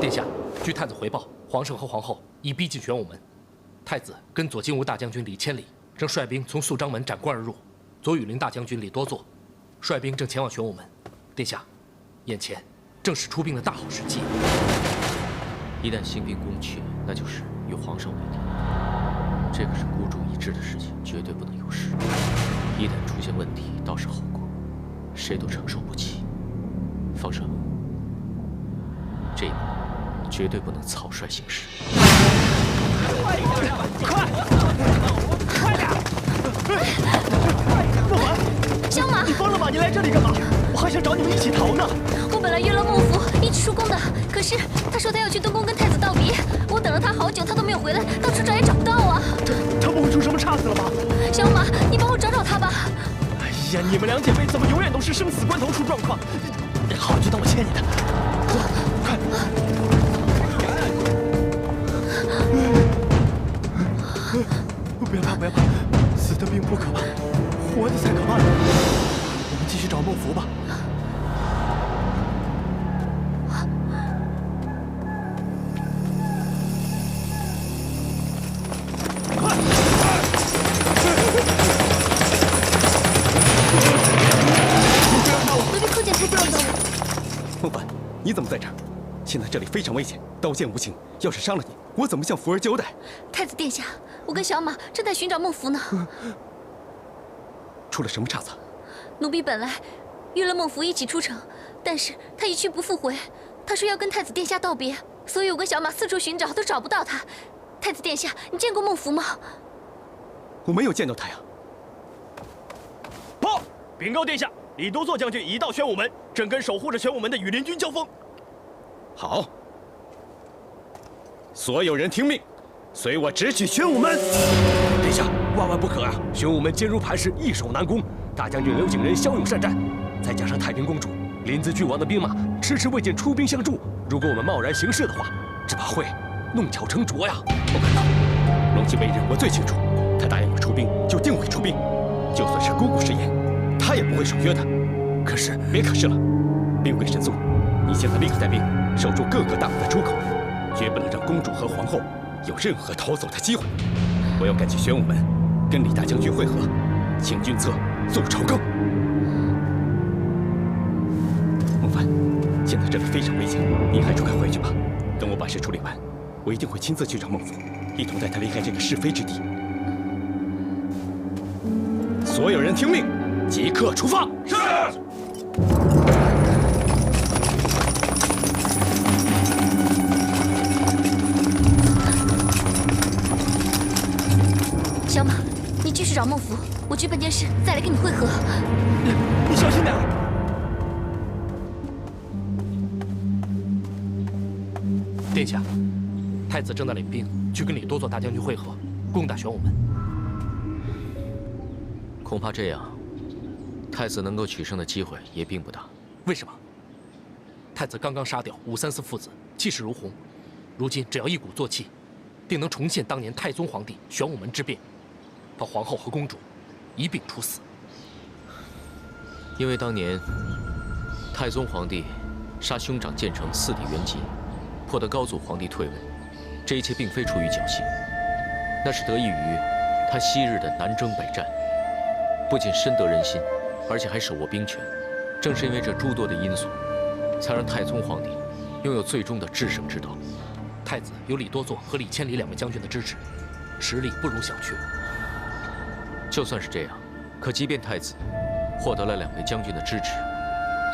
殿下，据太子回报，皇上和皇后已逼近玄武门，太子跟左金吾大将军李千里正率兵从肃章门斩关而入，左羽林大将军李多祚率兵正前往玄武门。殿下，眼前正是出兵的大好时机。一旦兴兵攻阙，那就是与皇上为敌，这可是孤注一掷的事情，绝对不能有失。一旦出现问题，倒是后果，谁都承受不起。方生，这一步绝对不能草率行事。快点！快点！莫凡，小马，你疯了吗？你来这里干嘛？我还想找你们一起逃呢。我本来约了孟福一起出宫的，可是他说他要去东宫跟太子道别，我等了他好久，他都没有回来，到处找也找不到啊。他不会出什么岔子了吧？小马，你帮我找找他吧。哎呀，你们两姐妹怎么永远都是生死关头出状况？好，就当我欠你的。走，快！不要怕，不要怕，死的并不可怕，活的才可怕呢。我们继续找孟福吧。孟凡，你怎么在这儿？现在这里非常危险，刀剑无情，要是伤了你，我怎么向福儿交代？太子殿下，我跟小马正在寻找孟福呢。出了什么岔子？奴婢本来约了孟福一起出城，但是他一去不复回。他说要跟太子殿下道别，所以我跟小马四处寻找，都找不到他。太子殿下，你见过孟福吗？我没有见到他呀。报！禀告殿下，李多祚将军已到玄武门，正跟守护着玄武门的羽林军交锋。好，所有人听命，随我直取玄武门。殿下，万万不可啊！玄武门坚如磐石，易守难攻。大将军刘景仁骁勇善战，再加上太平公主、临淄郡王的兵马迟迟未见出兵相助，如果我们贸然行事的话，只怕会弄巧成拙呀！不可能，龙禧为人我最清楚，他答应我出兵就定会出兵，就算是姑姑食言，他也不会守约的。可是别可是了，兵贵神速，你现在立刻带兵守住各个大门的出口，绝不能让公主和皇后有任何逃走的机会。我要赶去玄武门，跟李大将军会合，请君侧速朝纲。孟凡，现在这里非常危险，你还是快回去吧。等我把事处理完，我一定会亲自去找孟福，一同带他离开这个是非之地。所有人听命，即刻出发。是。小马，你继续找孟福，我去办件事，再来跟你会合。你小心点。殿下，太子正在领兵去跟李多祚大将军会合，攻打玄武门。恐怕这样，太子能够取胜的机会也并不大。为什么？太子刚刚杀掉武三思父子，气势如虹，如今只要一鼓作气，定能重现当年太宗皇帝玄武门之变，把皇后和公主一并处死。因为当年太宗皇帝杀兄长建成4弟元吉，迫得高祖皇帝退位，这一切并非出于侥幸，那是得益于他昔日的南征北战，不仅深得人心，而且还手握兵权。正是因为这诸多的因素，才让太宗皇帝拥有最终的制胜之道。太子有李多祚和李千里2位将军的支持，实力不容小觑。就算是这样，可即便太子获得了2位将军的支持，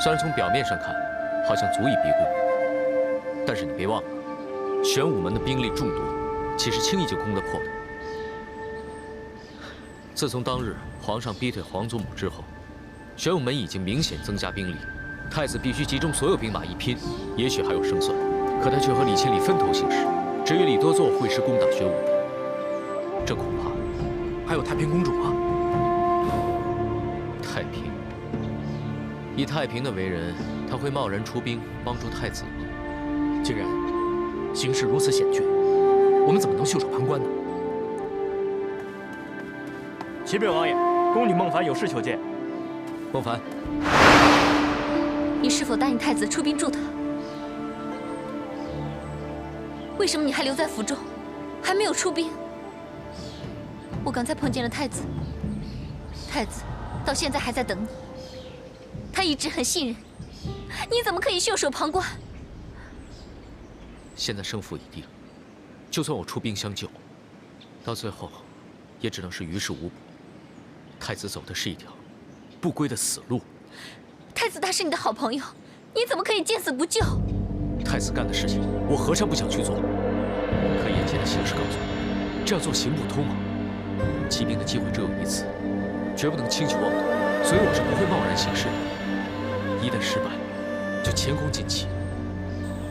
虽然从表面上看好像足以逼宫，但是你别忘了，玄武门的兵力众多，岂是轻易就攻得破的？自从当日皇上逼退皇祖母之后，玄武门已经明显增加兵力，太子必须集中所有兵马一拼，也许还有胜算。可他却和李千里分头行事，至于李多祚会师攻打玄武门，这恐怕还有太平公主啊！太平，以太平的为人，他会贸然出兵帮助太子吗？既然形势如此险峻，我们怎么能袖手旁观呢？启禀王爷，宫女孟凡有事求见。孟凡，你是否答应太子出兵助他？为什么你还留在府中，还没有出兵？我刚才碰见了太子，太子到现在还在等你，他一直很信任你，怎么可以袖手旁观？现在胜负已定，就算我出兵相救，到最后也只能是于事无补。太子走的是一条不归的死路。太子他是你的好朋友，你怎么可以见死不救？太子干的事情，我何尝不想去做？可眼前的形势告诉我，这样做行不通啊！起兵的机会只有一次，绝不能轻举妄动，所以我是不会贸然行事的。一旦失败，就前功尽弃。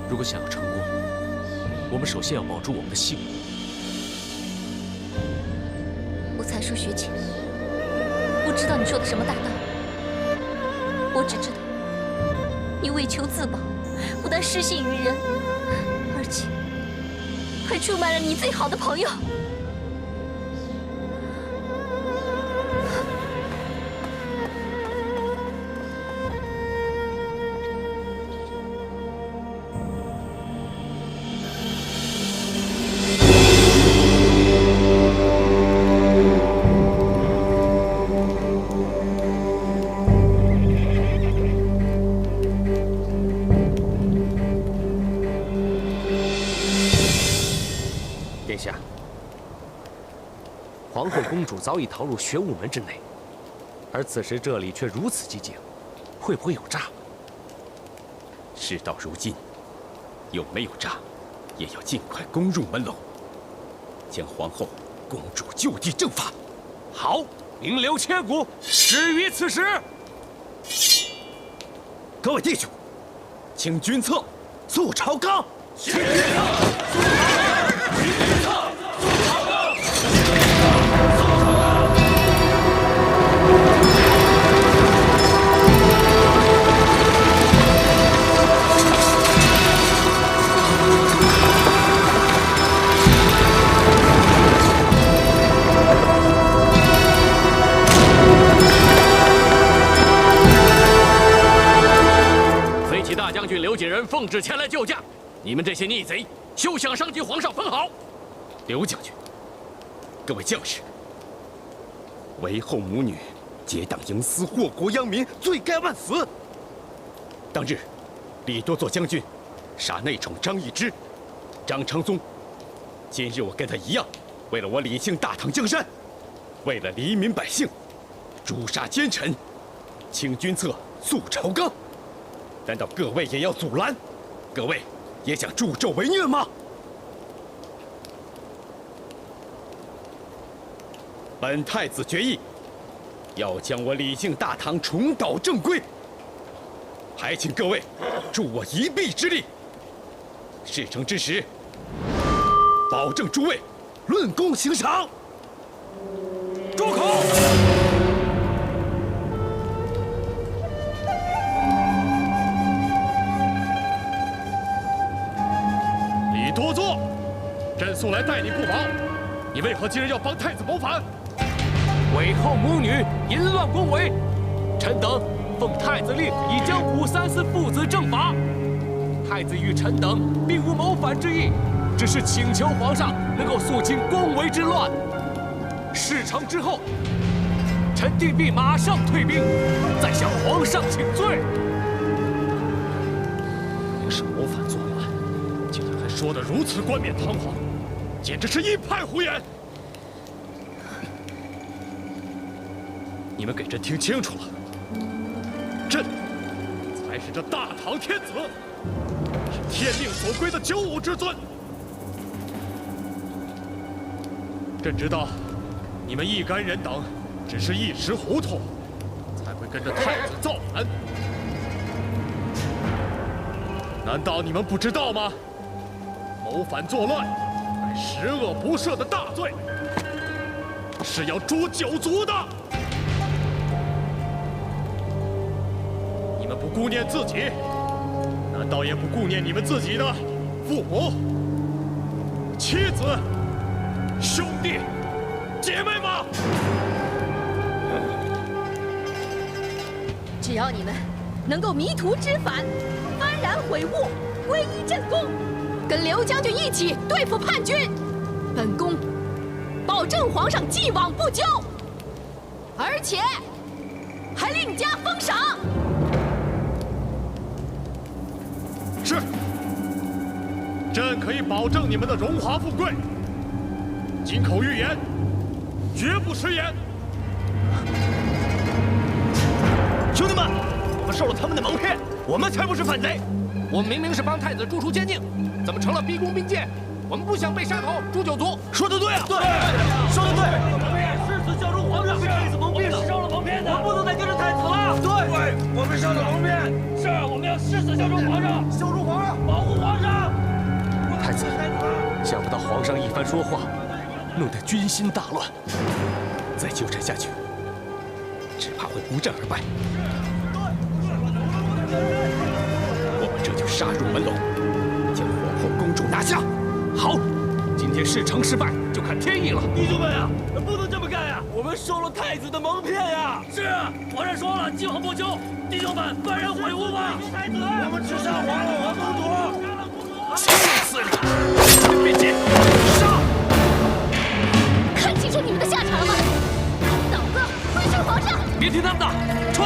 如果想要成功，我们首先要保住我们的性命。我才疏学浅，不知道你说的什么大道理。我只知道，你为求自保，不但失信于人，而且还出卖了你最好的朋友。殿下，皇后公主早已逃入玄武门之内，而此时这里却如此寂静，会不会有诈？事到如今，有没有诈，也要尽快攻入门楼，将皇后、公主就地正法。好，名留千古，始于此时。各位弟兄，请军策速朝纲。请军策。大将军刘景仁奉旨前来救驾，你们这些逆贼，休想伤及皇上分毫！刘将军，各位将士，为后母女结党营私，祸国殃民，罪该万死。当日，李多作将军杀内宠张易之、张昌宗，今日我跟他一样，为了我李姓大唐江山，为了黎民百姓，诛杀奸臣，请军策速朝纲。难道各位也要阻拦？各位也想助纣为虐吗？本太子决意，要将我李姓大唐重蹈正规，还请各位助我一臂之力。事成之时，保证诸位论功行赏。住口！多座，朕素来待你不薄，你为何今日要帮太子谋反？为后母女淫乱宫闱，臣等奉太子令，已将武三思父子正法。太子与臣等并无谋反之意，只是请求皇上能够肃清宫闱之乱。事成之后，臣定必马上退兵，再向皇上请罪。明是谋反作乱，竟然还说得如此冠冕堂皇，简直是一派胡言！你们给朕听清楚了，朕才是这大唐天子，是天命所归的九五之尊。朕知道，你们一干人等只是一时糊涂，才会跟着太子造反。难道你们不知道吗？谋反作乱，乃十恶不赦的大罪，是要诛九族的。你们不顾念自己，难道也不顾念你们自己的父母、妻子、兄弟、姐妹吗？只要你们能够迷途知返，幡然悔悟，皈依朕宫，跟刘将军一起对付叛军。本宫保证皇上既往不咎，而且还另加封赏。是。朕可以保证你们的荣华富贵。金口玉言，绝不食言。兄弟们，我们受了他们的蒙骗，我们才不是犯贼。我们明明是帮太子逐出奸境，怎么成了逼宫并剑？我们不想被杀头。诛九族说的对啊！对，说的对。誓死效忠皇上，被太子蒙骗，受了蒙骗的，我们不能再跟着太子了。对，我们受了蒙骗，是我们要誓死效忠皇上，效忠皇上，保护皇上。太子，想不到皇上一番说话，弄得军心大乱，再纠缠下去，只怕会不战而败。我们这就杀入门楼，将皇后、公主拿下。好，今天是成是败，就看天意了。弟兄们啊，不能这么干呀！我们受了太子的蒙骗呀！是啊，皇上说了，既往不咎。弟兄们，万人悔悟吧！太子，我们只杀皇后和公主。气死你！别急，杀！看清楚你们的下场了吗？倒戈，归顺皇上！别听他们的，冲！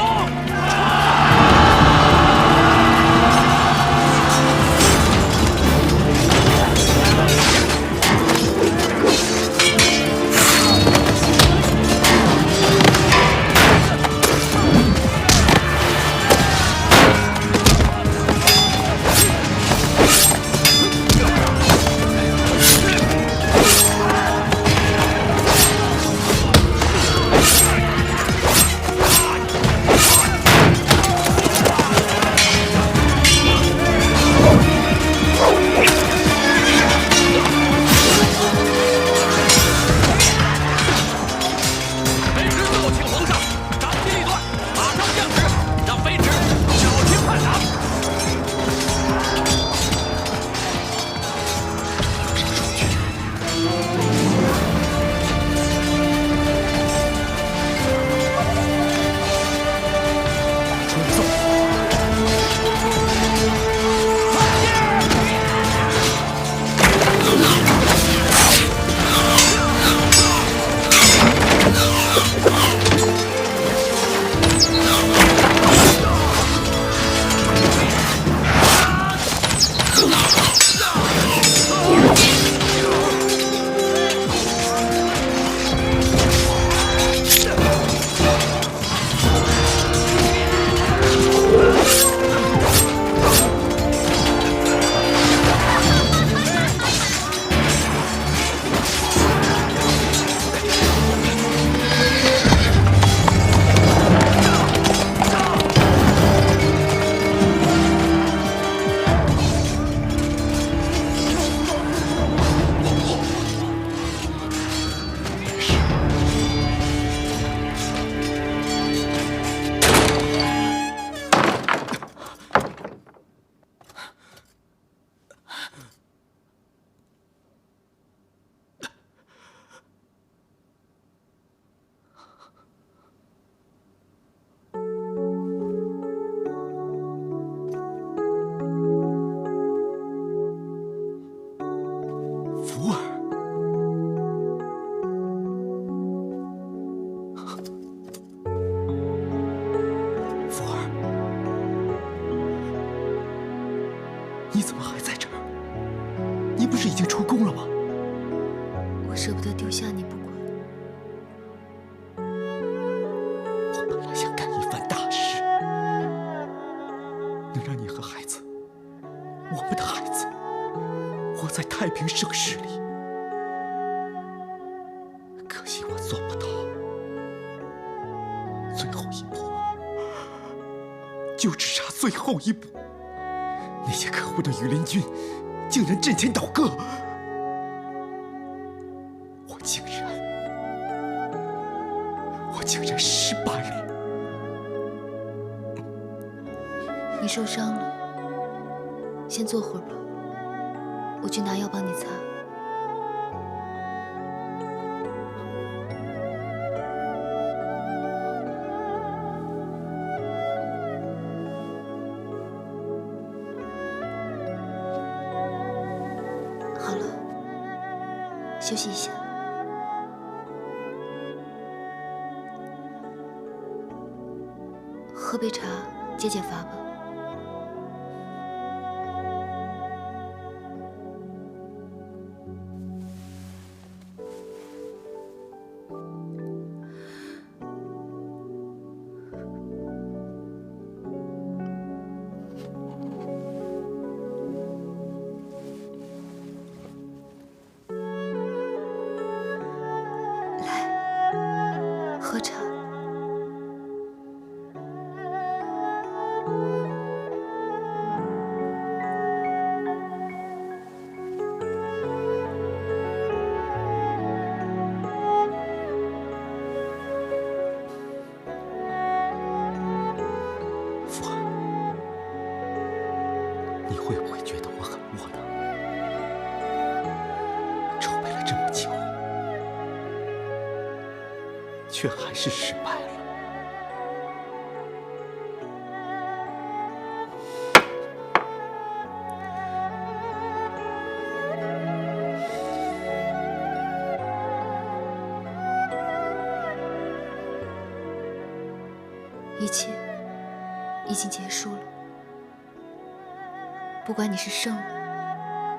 你怎么还在这儿？你不是已经出宫了吗？我舍不得丢下你不管。我本来想干一番大事，能让你和孩子，我们的孩子，活在太平盛世里。可惜我做不到。最后一步，就只差最后一步。那些可恶的羽林军竟然阵前倒戈，我竟然失败了。你受伤了，先坐会儿吧，我去拿药帮你擦。休息一下。喝杯茶解解乏吧。喝茶。福儿，你会不会觉得我很窝囊？筹备了这么久，却还是失败了。一切已经结束了，不管你是胜了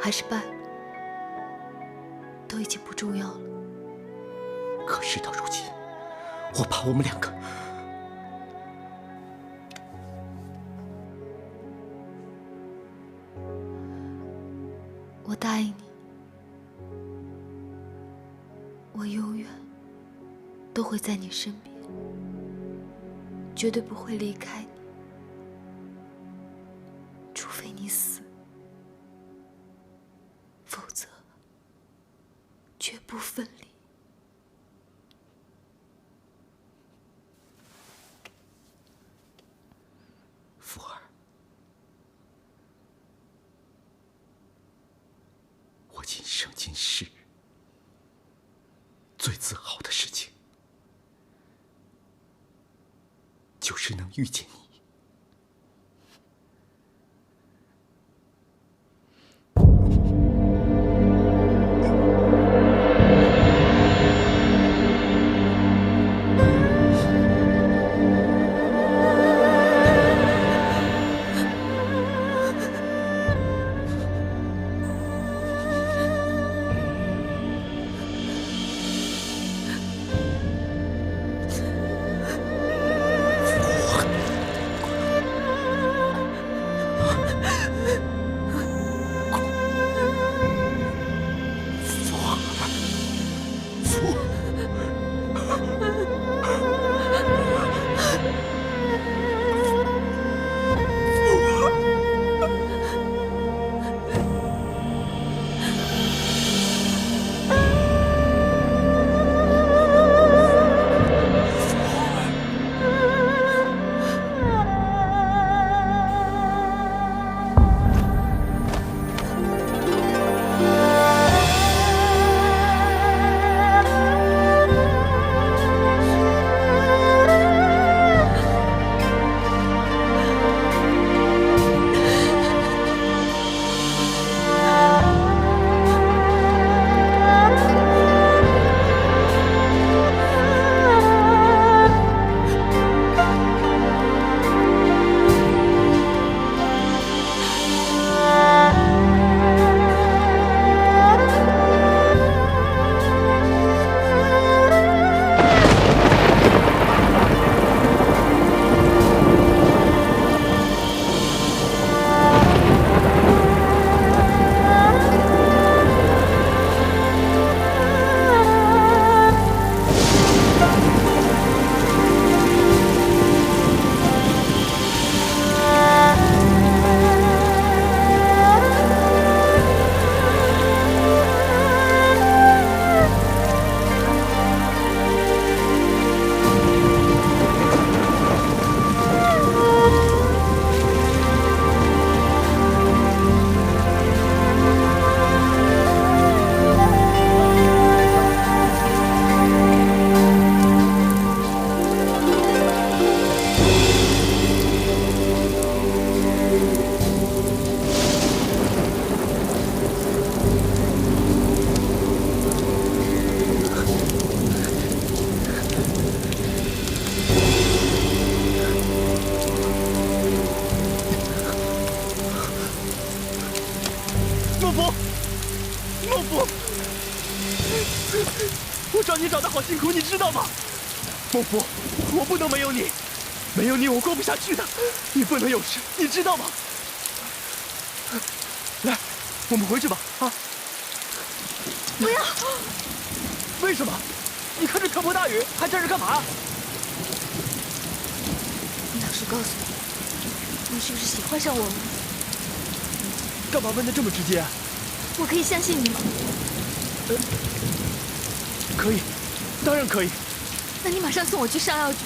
还是败了，都已经不重要了。可事到如今，我怕我们两个……我答应你，我永远都会在你身边，绝对不会离开你，除非你死，否则绝不分离。福儿，我今生今世最自豪的事情，就是能遇见你。福，孟福，我找你找的好辛苦，你知道吗？孟福，我不能没有你，没有你我过不下去的。你不能有事，你知道吗？来，我们回去吧，啊！不要！为什么？你看这瓢泼大雨，还站着干嘛？你老实告诉我，你是不是喜欢上我了？干嘛问得这么直接？我可以相信你吗？可以，当然可以。那你马上送我去上药局，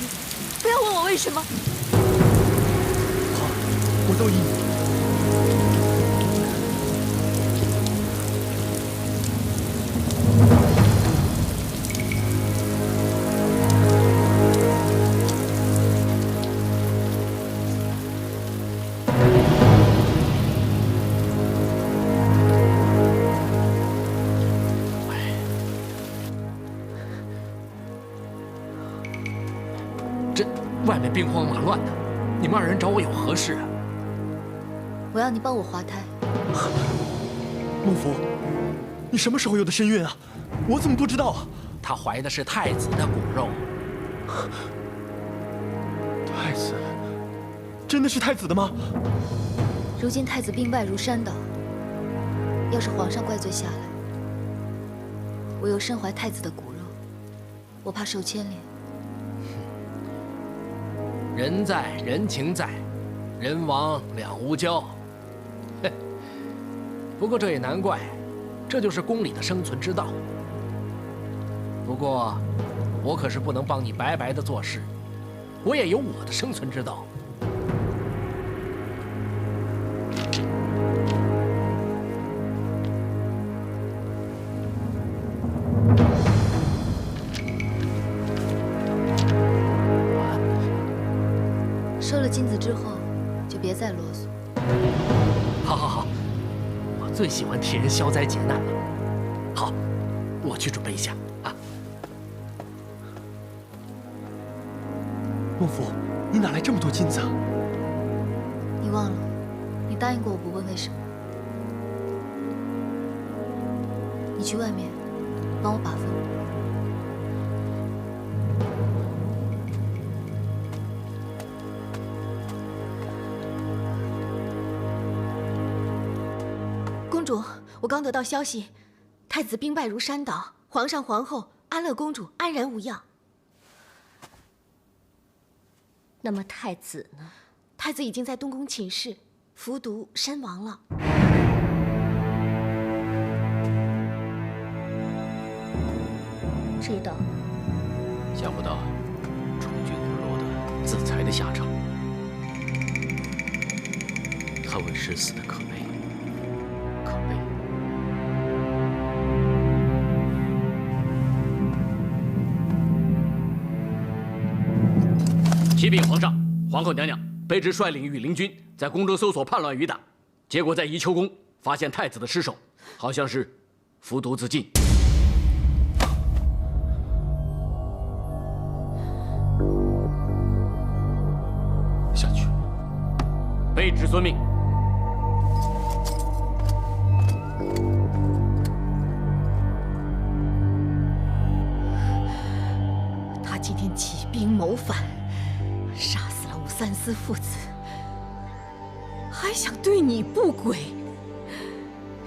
不要问我为什么。好，我都依你。外面兵荒马乱的，你们二人找我有何事啊？我要你帮我滑胎。孟福，你什么时候有的身孕啊？我怎么不知道啊？她怀的是太子的骨肉。太子，真的是太子的吗？如今太子兵败如山倒，要是皇上怪罪下来，我又身怀太子的骨肉，我怕受牵连。人在人情在，人亡两无交。嘿，不过这也难怪，这就是宫里的生存之道。不过，我可是不能帮你白白的做事，我也有我的生存之道。收了金子之后，就别再啰嗦。好好好，我最喜欢替人消灾解难了。好，我去准备一下啊。孟福，你哪来这么多金子啊？你忘了，你答应过我不问为什么。你去外面帮我把风。公主，我刚得到消息，太子兵败如山倒，皇上、皇后、安乐公主安然无恙。那么太子呢？太子已经在东宫寝室服毒身亡了。知道。想不到充军会落得自裁的下场。他为师死的可悲，可悲。启禀皇上，皇后娘娘卑职率领御林军在宫中搜索叛乱余党，结果在宜秋宫发现太子的尸首，好像是服毒自尽。下去。卑职遵命。他今天起兵谋反，杀死了武三思父子，还想对你不轨。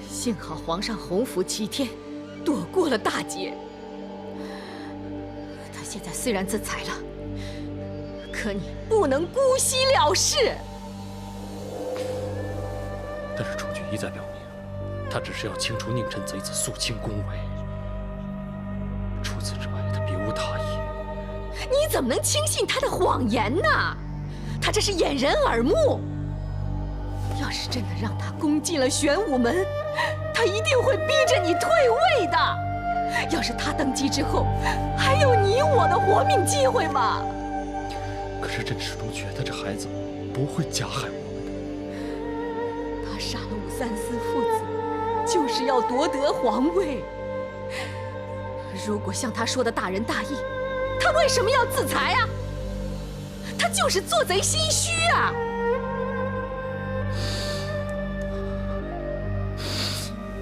幸好皇上洪福齐天，躲过了大劫。他现在虽然自裁了，可你不能姑息了事。但是楚军一再表明，他只是要清除宁臣贼子，肃清宫闱。除此之外，他别无他意。你怎么能轻信他的谎言呢？他这是掩人耳目。要是真的让他攻进了玄武门，他一定会逼着你退位的。要是他登基之后，还有你我的活命机会吗？可是朕始终觉得这孩子不会加害我们的。他杀了武三思父子，就是要夺得皇位。如果像他说的大仁大义，他为什么要自裁啊？他就是做贼心虚啊！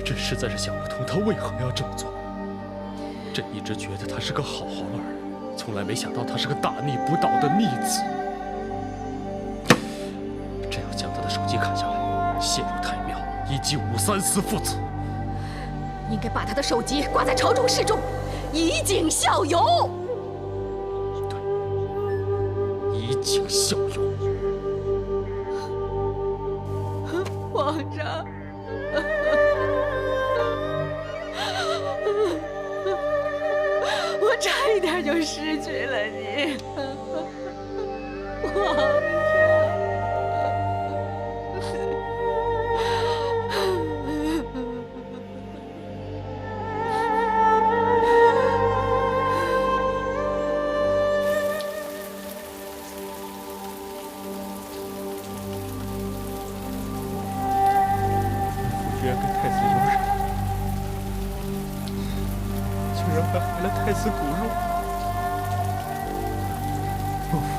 朕实在是想不通他为何要这么做。朕一直觉得他是个好皇儿，从来没想到他是个大逆不道的逆子。朕要将他的手机砍下来，献入太庙，以祭武三思父子。应该把他的首级挂在朝中示众，以儆效尤。对，以儆效尤。皇上，我差一点就失去了你，皇上。居然跟太子有染，竟然还害了太子骨肉。孟父，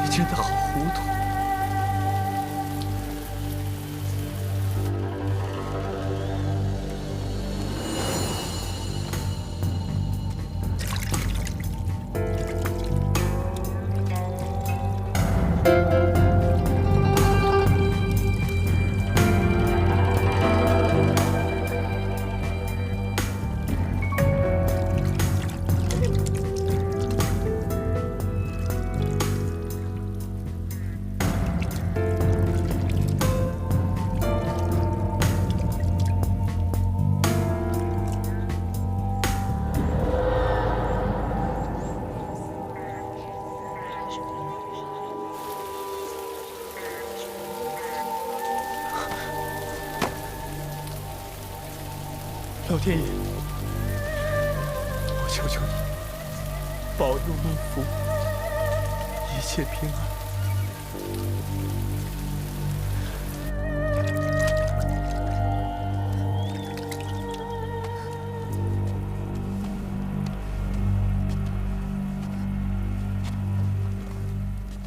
你真的好糊涂。老天爷，我求求你，保佑孟父一切平安。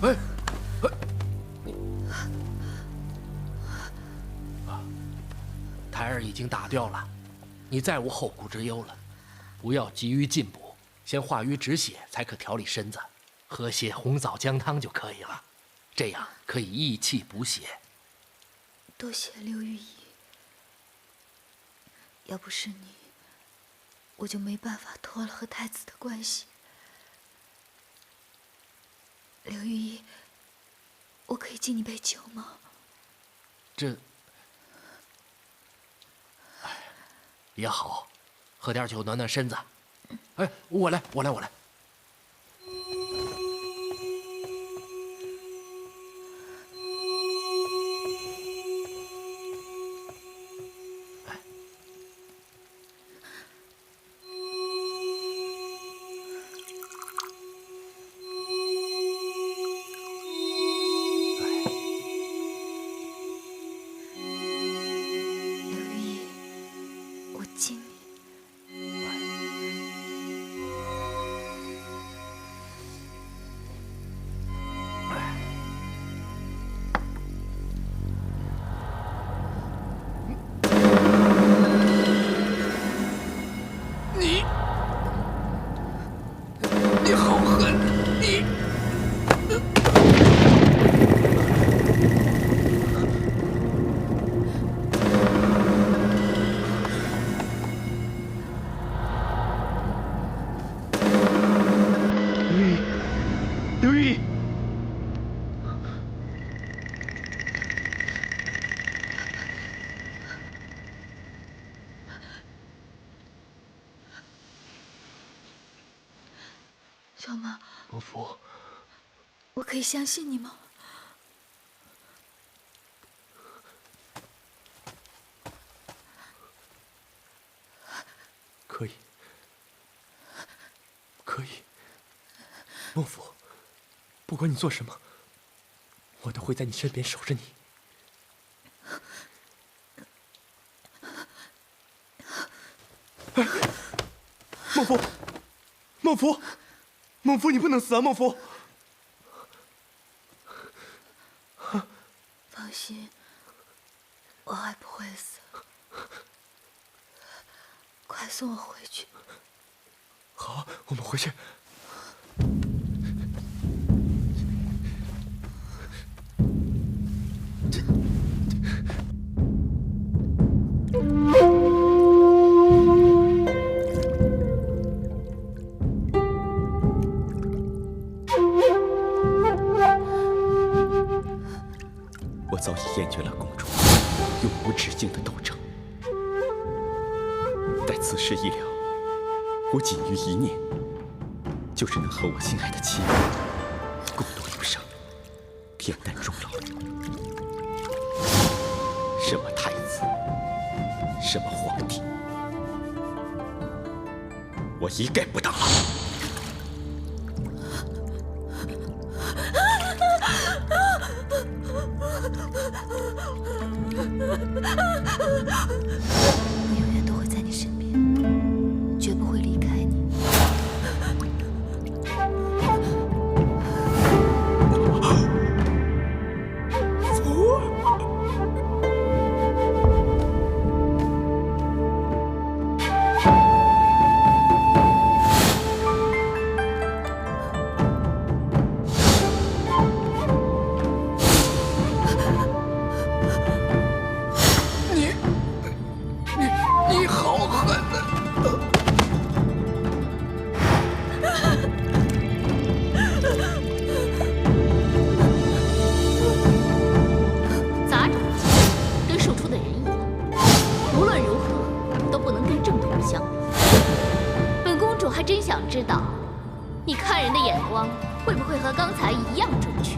哎，胎儿已经打掉了。你再无后顾之忧了，不要急于进补，先化瘀止血，才可调理身子。喝些红枣姜汤就可以了，这样可以益气补血。多谢刘御医，要不是你，我就没办法脱了和太子的关系。刘御医，我可以敬你杯酒吗？这……也好，喝点酒暖暖身子。哎，我来。你好狠！你。刘毅，小马，伯父，我可以相信你吗？可以，可以。孟父，不管你做什么，我都会在你身边守着你。哎，孟父，孟父，孟父，你不能死啊！孟父，放心，我还不会死。快送我回去！好，我们回去。我早已厌倦了公主永无止境的斗争。待此事一了，我仅余一念，就是能和我心爱的妻子共度余生，恬淡终老。什么太子，什么皇帝，我一概不当了。我永远都会在你身边，绝不会离开你。你好狠呐！杂种，跟庶出的人一样，无论如何都不能跟正统相比。本公主还真想知道，你看人的眼光会不会和刚才一样准确？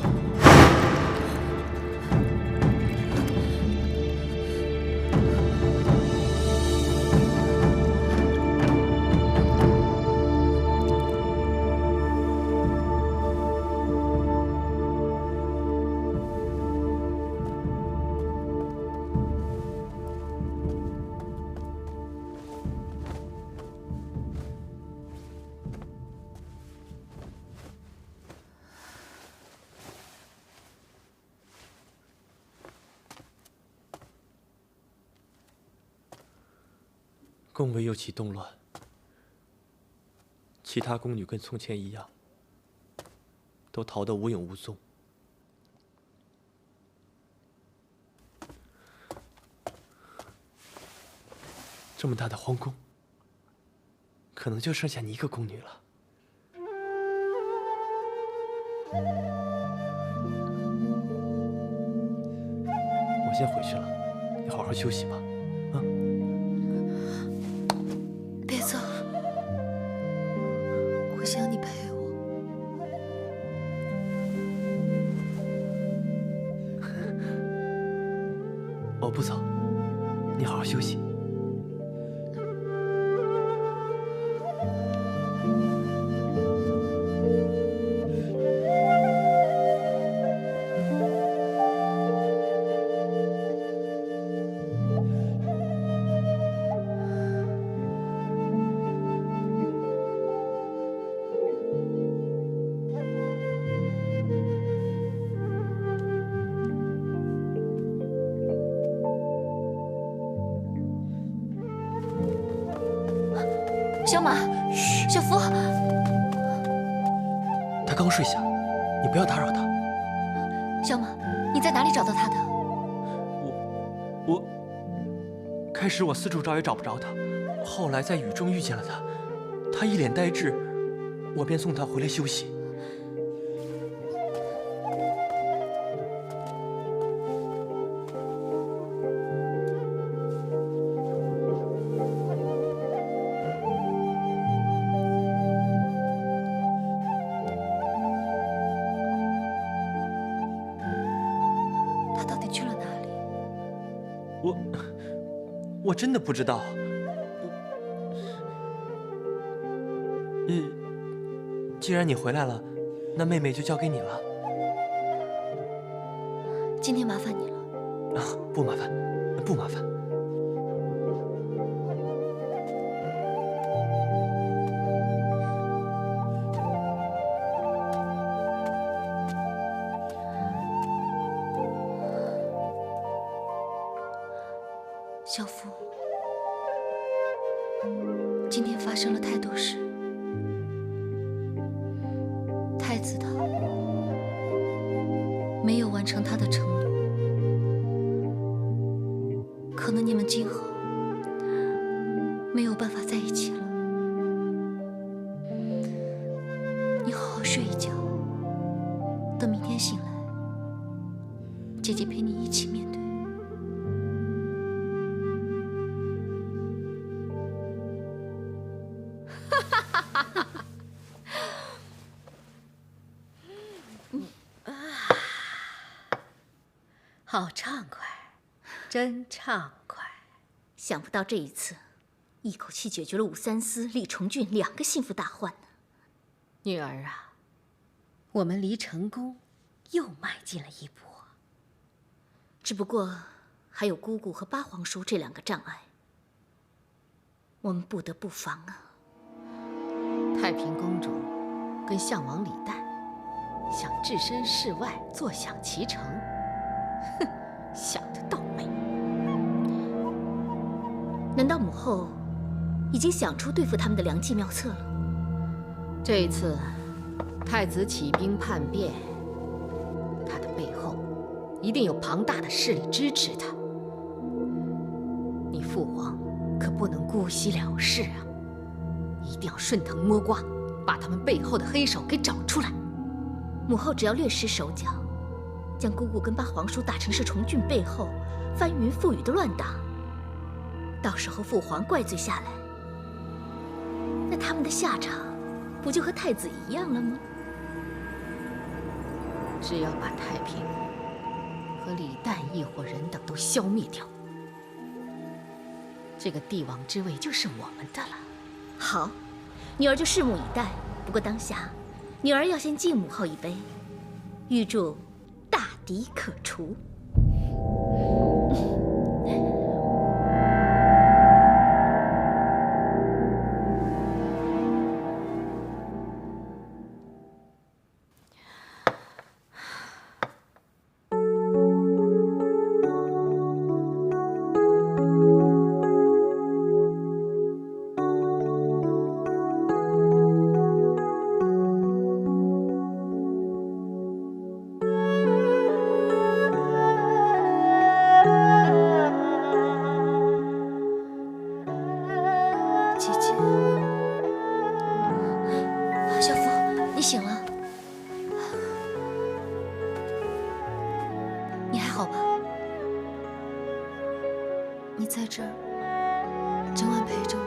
宫闱又起动乱，其他宫女跟从前一样，都逃得无影无踪。这么大的皇宫，可能就剩下你一个宫女了。我先回去了，你好好休息吧。别走，我想你陪我。我不走，你好好休息。小马，小福，他刚睡下，你不要打扰他。小马，你在哪里找到他的？我开始我四处找也找不着他，后来在雨中遇见了他，他一脸呆滞，我便送他回来休息。我真的不知道。既然你回来了，那妹妹就交给你了。今天麻烦你了。啊，不麻烦，不麻烦。小福，今天发生了太多事。太子他没有完成他的承诺，可能你们今后没有办法在一起了。你好好睡一觉，等明天醒来，姐姐陪你一起面对。好畅快，真畅快！想不到这一次，一口气解决了武三思、李重俊2个幸福大患呢。女儿啊，我们离成功又迈进了一步。只不过还有姑姑和八皇叔这2个障碍，我们不得不防啊。太平公主跟项王李旦想置身事外，坐享其成。哼，想得倒美！难道母后已经想出对付他们的良计妙策了？这一次，太子起兵叛变，他的背后一定有庞大的势力支持他。你父皇可不能姑息了事啊！一定要顺藤摸瓜，把他们背后的黑手给找出来。母后只要略施手脚，将姑姑跟八皇叔打成是重俊背后翻云覆雨的乱打，到时候父皇怪罪下来，那他们的下场不就和太子一样了吗？只要把太平和李旦一伙人等都消灭掉，这个帝王之位就是我们的了。好，女儿就拭目以待。不过当下，女儿要先敬母后一杯，预祝大敌可除。你在这儿整晚陪着我。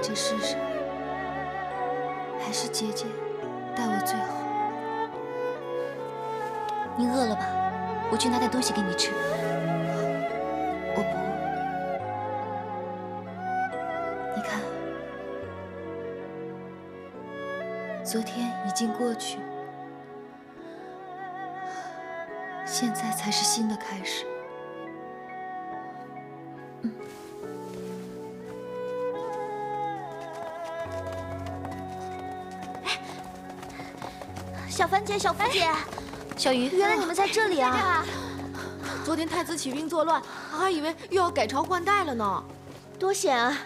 这世上还是姐姐待我最好。你饿了吧？我去拿点东西给你吃。我不饿。你看，昨天已经过去，现在才是新的开始。小凡姐，小福姐，小鱼，原来你们在这里啊！昨天太子起兵作乱，还以为又要改朝换代了呢。多险啊！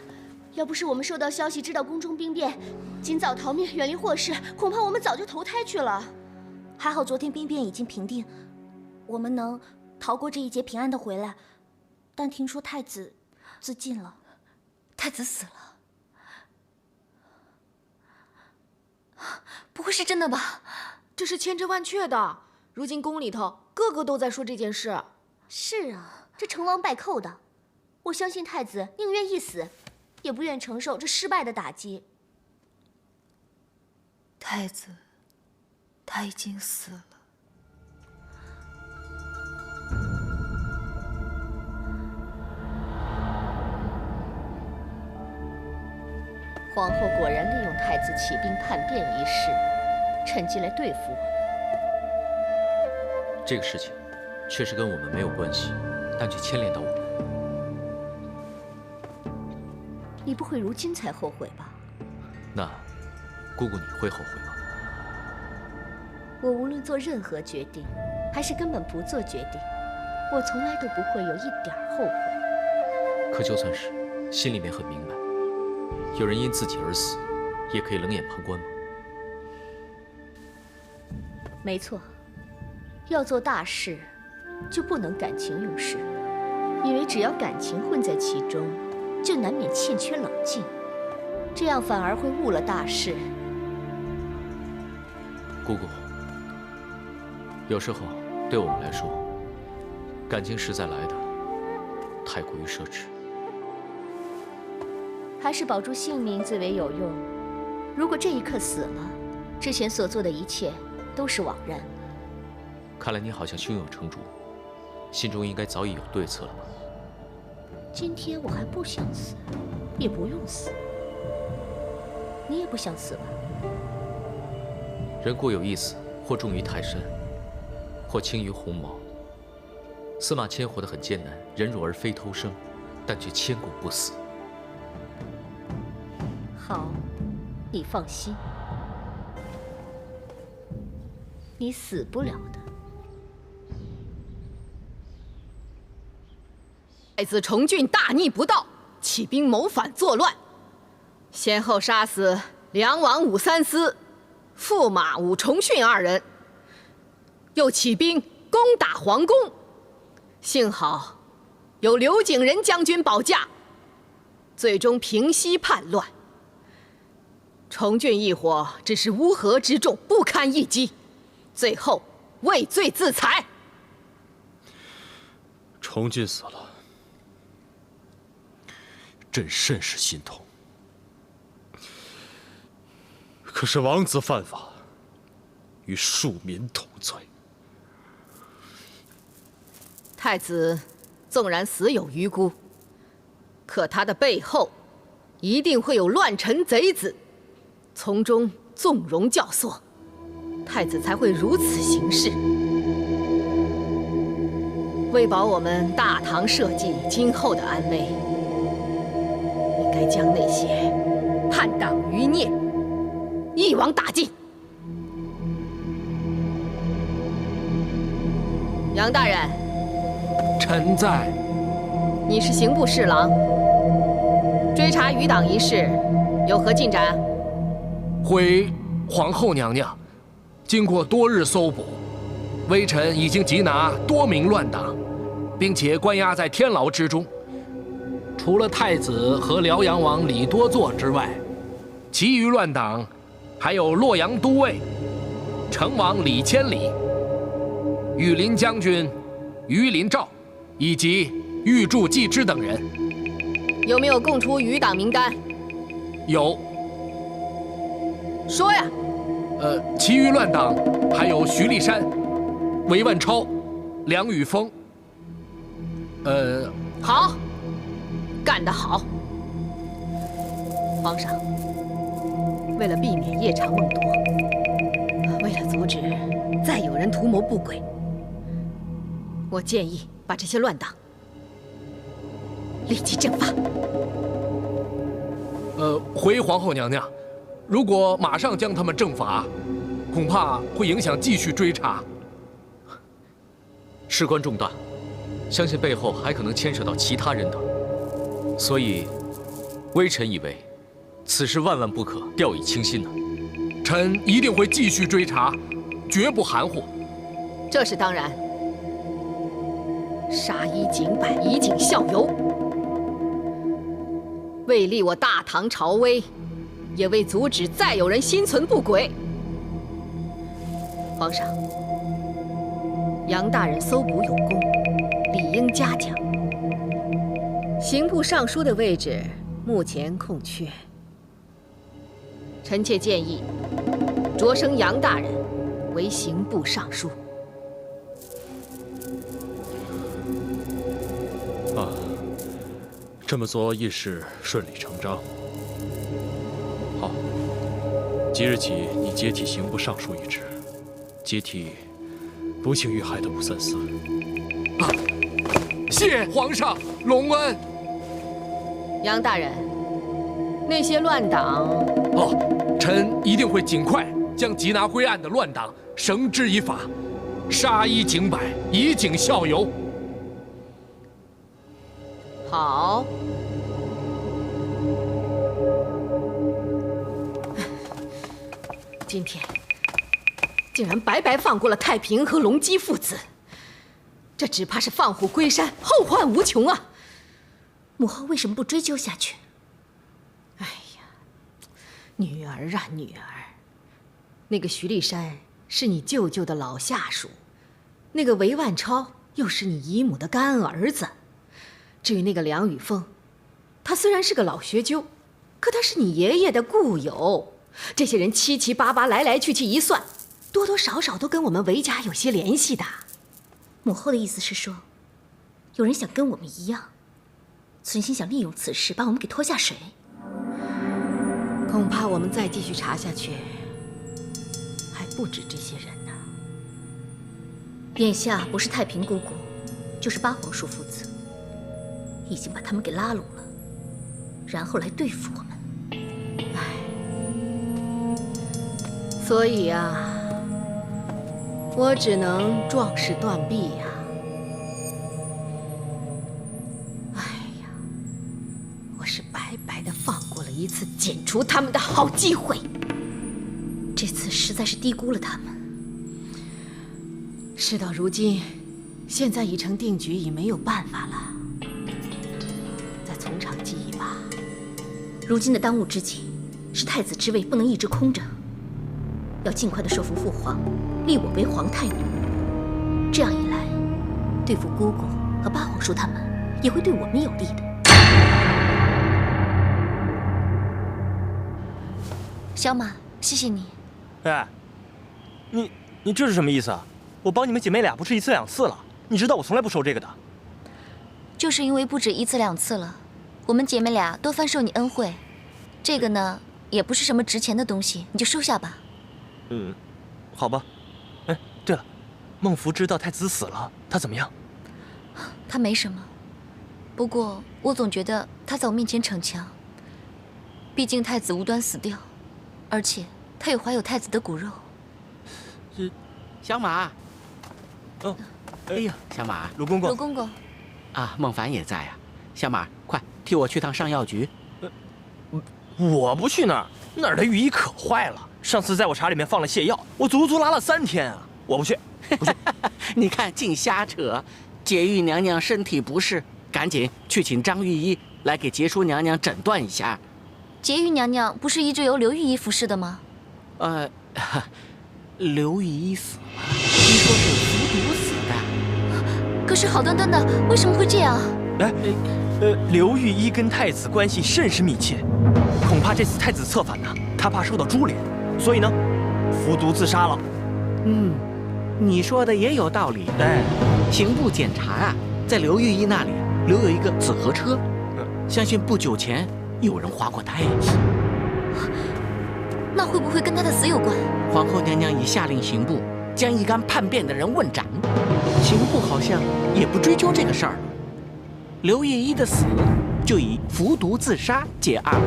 要不是我们收到消息，知道宫中兵变，尽早逃命，远离祸事，恐怕我们早就投胎去了。还好昨天兵变已经平定，我们能逃过这一劫，平安的回来。但听说太子自尽了，太子死了。不会是真的吧？这是千真万确的。如今宫里头个个都在说这件事。是啊，这成王败寇的，我相信太子宁愿一死，也不愿承受这失败的打击。太子，他已经死了。皇后果然利用太子起兵叛变一事，趁机来对付我。这个事情确实跟我们没有关系，但却牵连到我们。你不会如今才后悔吧？那姑姑你会后悔吗？我无论做任何决定，还是根本不做决定，我从来都不会有一点后悔。可就算是，心里面很明白，有人因自己而死，也可以冷眼旁观吗？没错，要做大事，就不能感情用事，因为只要感情混在其中，就难免欠缺冷静，这样反而会误了大事。姑姑，有时候对我们来说，感情实在来的太过于奢侈，还是保住性命最为有用。如果这一刻死了，之前所做的一切都是枉然。看来你好像胸有成竹，心中应该早已有对策了吧？今天我还不想死，也不用死。你也不想死吧？人固有一死，或重于泰山，或轻于鸿毛。司马迁活得很艰难，忍辱而非偷生，但却千古不死。好，你放心，你死不了的。太子重俊大逆不道，起兵谋反作乱，先后杀死梁王武三思、驸马武重训2人，又起兵攻打皇宫。幸好有刘景仁将军保驾，最终平息叛乱。重俊一伙只是乌合之众，不堪一击，最后畏罪自裁。重俊死了，朕甚是心痛。可是王子犯法，与庶民同罪。太子纵然死有余辜，可他的背后一定会有乱臣贼子，从中纵容教唆，太子才会如此行事。为保我们大唐社稷今后的安危，应该将那些叛党余孽一网打尽。杨大人，臣在。你是刑部侍郎，追查余党一事有何进展？回皇后娘娘，经过多日搜捕，微臣已经缉拿多名乱党，并且关押在天牢之中。除了太子和辽阳王李多祚之外，其余乱党还有洛阳都尉成王李千里、羽林将军于林照以及御柱季之等人。有没有供出余党名单？有。说呀。其余乱党还有徐立山、韦万超、梁宇峰。好，干得好。皇上，为了避免夜长梦多，为了阻止再有人图谋不轨，我建议把这些乱党立即正法。回皇后娘娘，如果马上将他们正法，恐怕会影响继续追查。事关重大，相信背后还可能牵涉到其他人等，所以微臣以为此事万万不可掉以轻心呢。臣一定会继续追查，绝不含糊。这是当然。杀一儆百，以儆效尤，为立我大唐朝威，也为阻止再有人心存不轨。皇上，杨大人搜捕有功，理应嘉奖。刑部尚书的位置目前空缺，臣妾建议擢升杨大人为刑部尚书。啊，这么做亦是顺理成章。好，即日起你接替刑部尚书一职，接替不幸遇害的武三思。啊，谢皇上隆恩。杨大人，那些乱党臣一定会尽快将缉拿归案的乱党绳之以法，杀一儆百，以儆效尤。好。今天竟然白白放过了太平和隆基父子，这只怕是放虎归山，后患无穷啊！母后为什么不追究下去？哎呀，女儿啊女儿，那个徐立山是你舅舅的老下属，那个韦万超又是你姨母的干儿子。至于那个梁雨峰，他虽然是个老学究，可他是你爷爷的故友。这些人七七八八来来去去一算，多多少少都跟我们韦家有些联系的。母后的意思是说，有人想跟我们一样，存心想利用此事把我们给拖下水。恐怕我们再继续查下去，还不止这些人呢。眼下不是太平姑姑，就是八皇叔父子，已经把他们给拉拢了，然后来对付我们。所以啊，我只能壮士断臂呀。哎呀，我是白白的放过了一次剪除他们的好机会，这次实在是低估了他们。事到如今，现在已成定局，已没有办法了。再从长计议吧。如今的当务之急是太子之位不能一直空着。要尽快的说服父皇，立我为皇太女。这样一来，对付姑姑和八皇叔他们，也会对我们有利的。小马，谢谢你。哎，你这是什么意思啊？我帮你们姐妹俩不是一次两次了，你知道我从来不收这个的。就是因为不止一次两次了，我们姐妹俩多番受你恩惠。这个呢，也不是什么值钱的东西，你就收下吧。好吧。哎，对了，孟福知道太子死了，他怎么样？他没什么，不过我总觉得他在我面前逞强。毕竟太子无端死掉，而且他又怀有太子的骨肉。小马。哦，哎呀，小马，卢公公。卢公公。啊，孟凡也在啊。小马，快替我去趟上药局。我不去那儿，那儿的御医可坏了。上次在我茶里面放了泻药，我足足拉了3天啊！我不去，不去。你看，净瞎扯。洁玉娘娘身体不适，赶紧去请张御医来给洁淑娘娘诊断一下。洁玉娘娘不是一直由刘御医服侍的吗？刘御医死了，听说是服毒死的。可是好端端的，为什么会这样？刘御医跟太子关系甚是密切，恐怕这次太子策反呢，他怕受到株连，所以呢，服毒自杀了。你说的也有道理。哎，刑部检查啊，在刘御医那里留有一个紫河车，相信不久前有人划过胎。那会不会跟他的死有关？皇后娘娘已下令刑部将一干叛变的人问斩，刑部好像也不追究这个事儿。刘御医的死就以服毒自杀结案。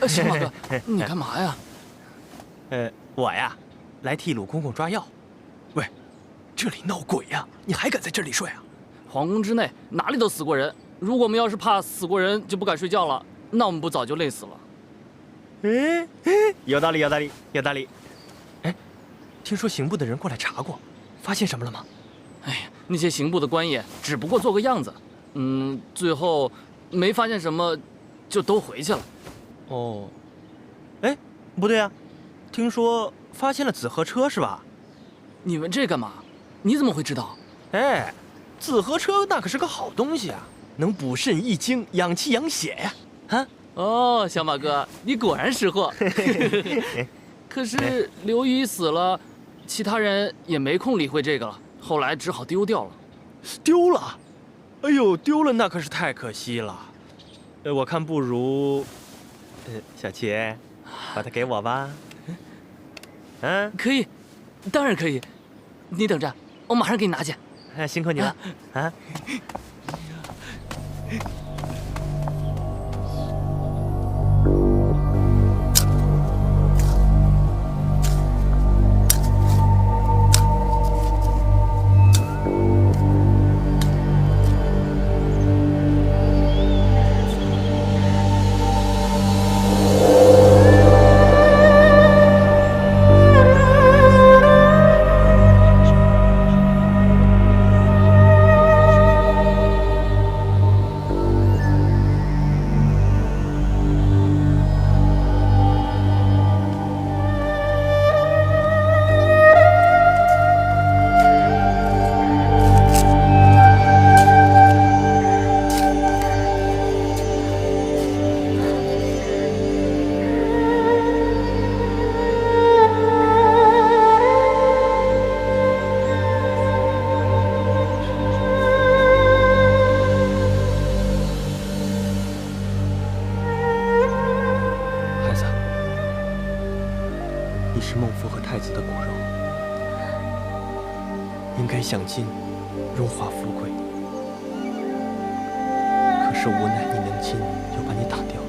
小马哥，你干嘛呀？我呀，来替鲁公公抓药。喂，这里闹鬼呀！你还敢在这里睡啊？皇宫之内哪里都死过人，如果我们要是怕死过人就不敢睡觉了，那我们不早就累死了？有道理，有道理，有道理。哎，听说刑部的人过来查过，发现什么了吗？哎呀，那些刑部的官爷只不过做个样子，最后没发现什么，就都回去了。哦，哎，不对啊，听说发现了紫河车是吧？你问这干嘛？你怎么会知道？哎，紫河车那可是个好东西啊，能补肾益精、养气养血呀！啊？哦，小马哥，你果然识货。可是刘玉死了，其他人也没空理会这个了，后来只好丢掉了。丢了？哎呦，丢了那可是太可惜了。我看不如，小琪，把它给我吧。嗯，可以，当然可以。你等着，我马上给你拿去。辛苦你了啊！享尽荣华富贵，可是无奈你娘亲又把你打掉了，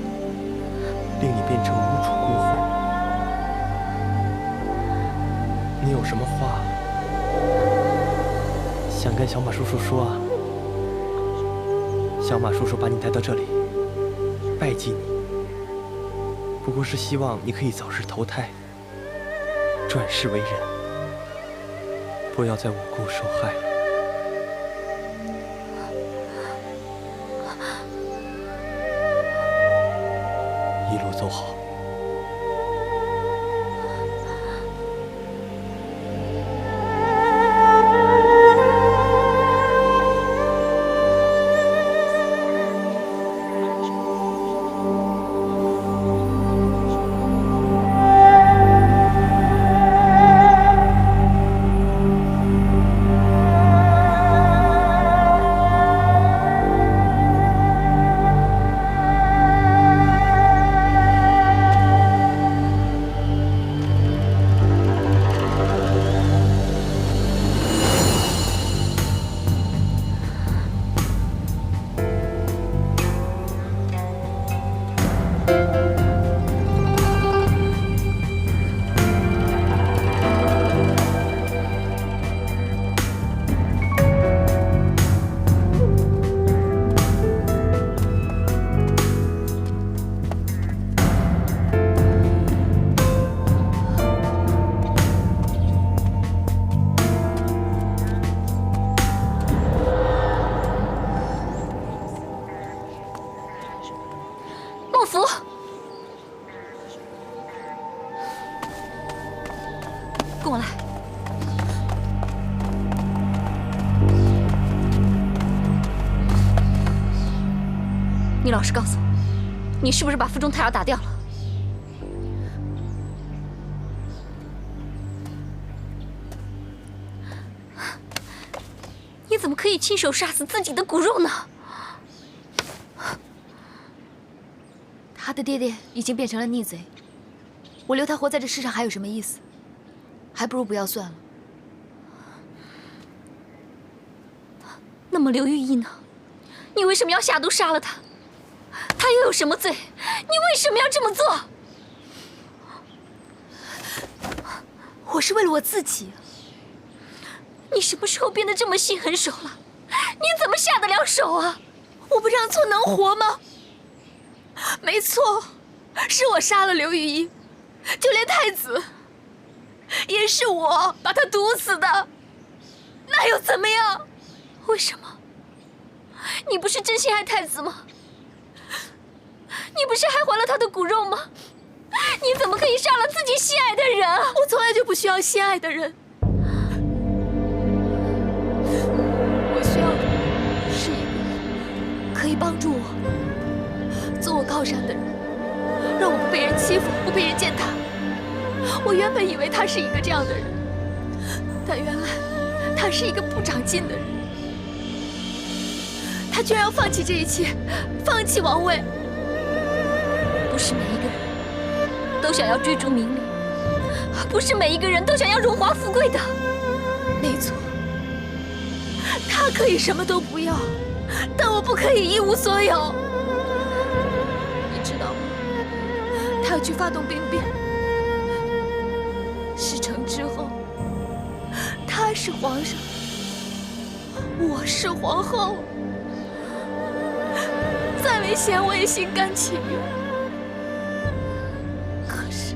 令你变成无主孤魂。你有什么话想跟小马叔叔说啊？小马叔叔把你带到这里，拜祭你，不过是希望你可以早日投胎，转世为人。不要再无故受害了。一路走好。跟我来。你老实告诉我，你是不是把腹中胎儿打掉了？你怎么可以亲手杀死自己的骨肉呢？他的爹爹已经变成了逆贼，我留他活在这世上还有什么意思？还不如不要算了。那么刘玉意呢？你为什么要下毒杀了他？他又有什么罪？你为什么要这么做？我是为了我自己。你什么时候变得这么心狠手辣？你怎么下得了手啊？我不这样做能活吗？没错，是我杀了刘玉一，就连太子也是我把他毒死的，那又怎么样？为什么？你不是真心爱太子吗？你不是还还了他的骨肉吗？你怎么可以杀了自己心爱的人啊？我从来就不需要心爱的人，我需要的是一个可以帮助我、做我靠山的人，让我不被人欺负，不被人践踏。我原本以为他是一个这样的人，但原来他是一个不长进的人。他居然要放弃这一切，放弃王位。不是每一个人都想要追逐名利，不是每一个人都想要荣华富贵的。没错，他可以什么都不要，但我不可以一无所有。你知道吗？他要去发动兵变，事成之后，他是皇上，我是皇后，再危险我也心甘情愿。可是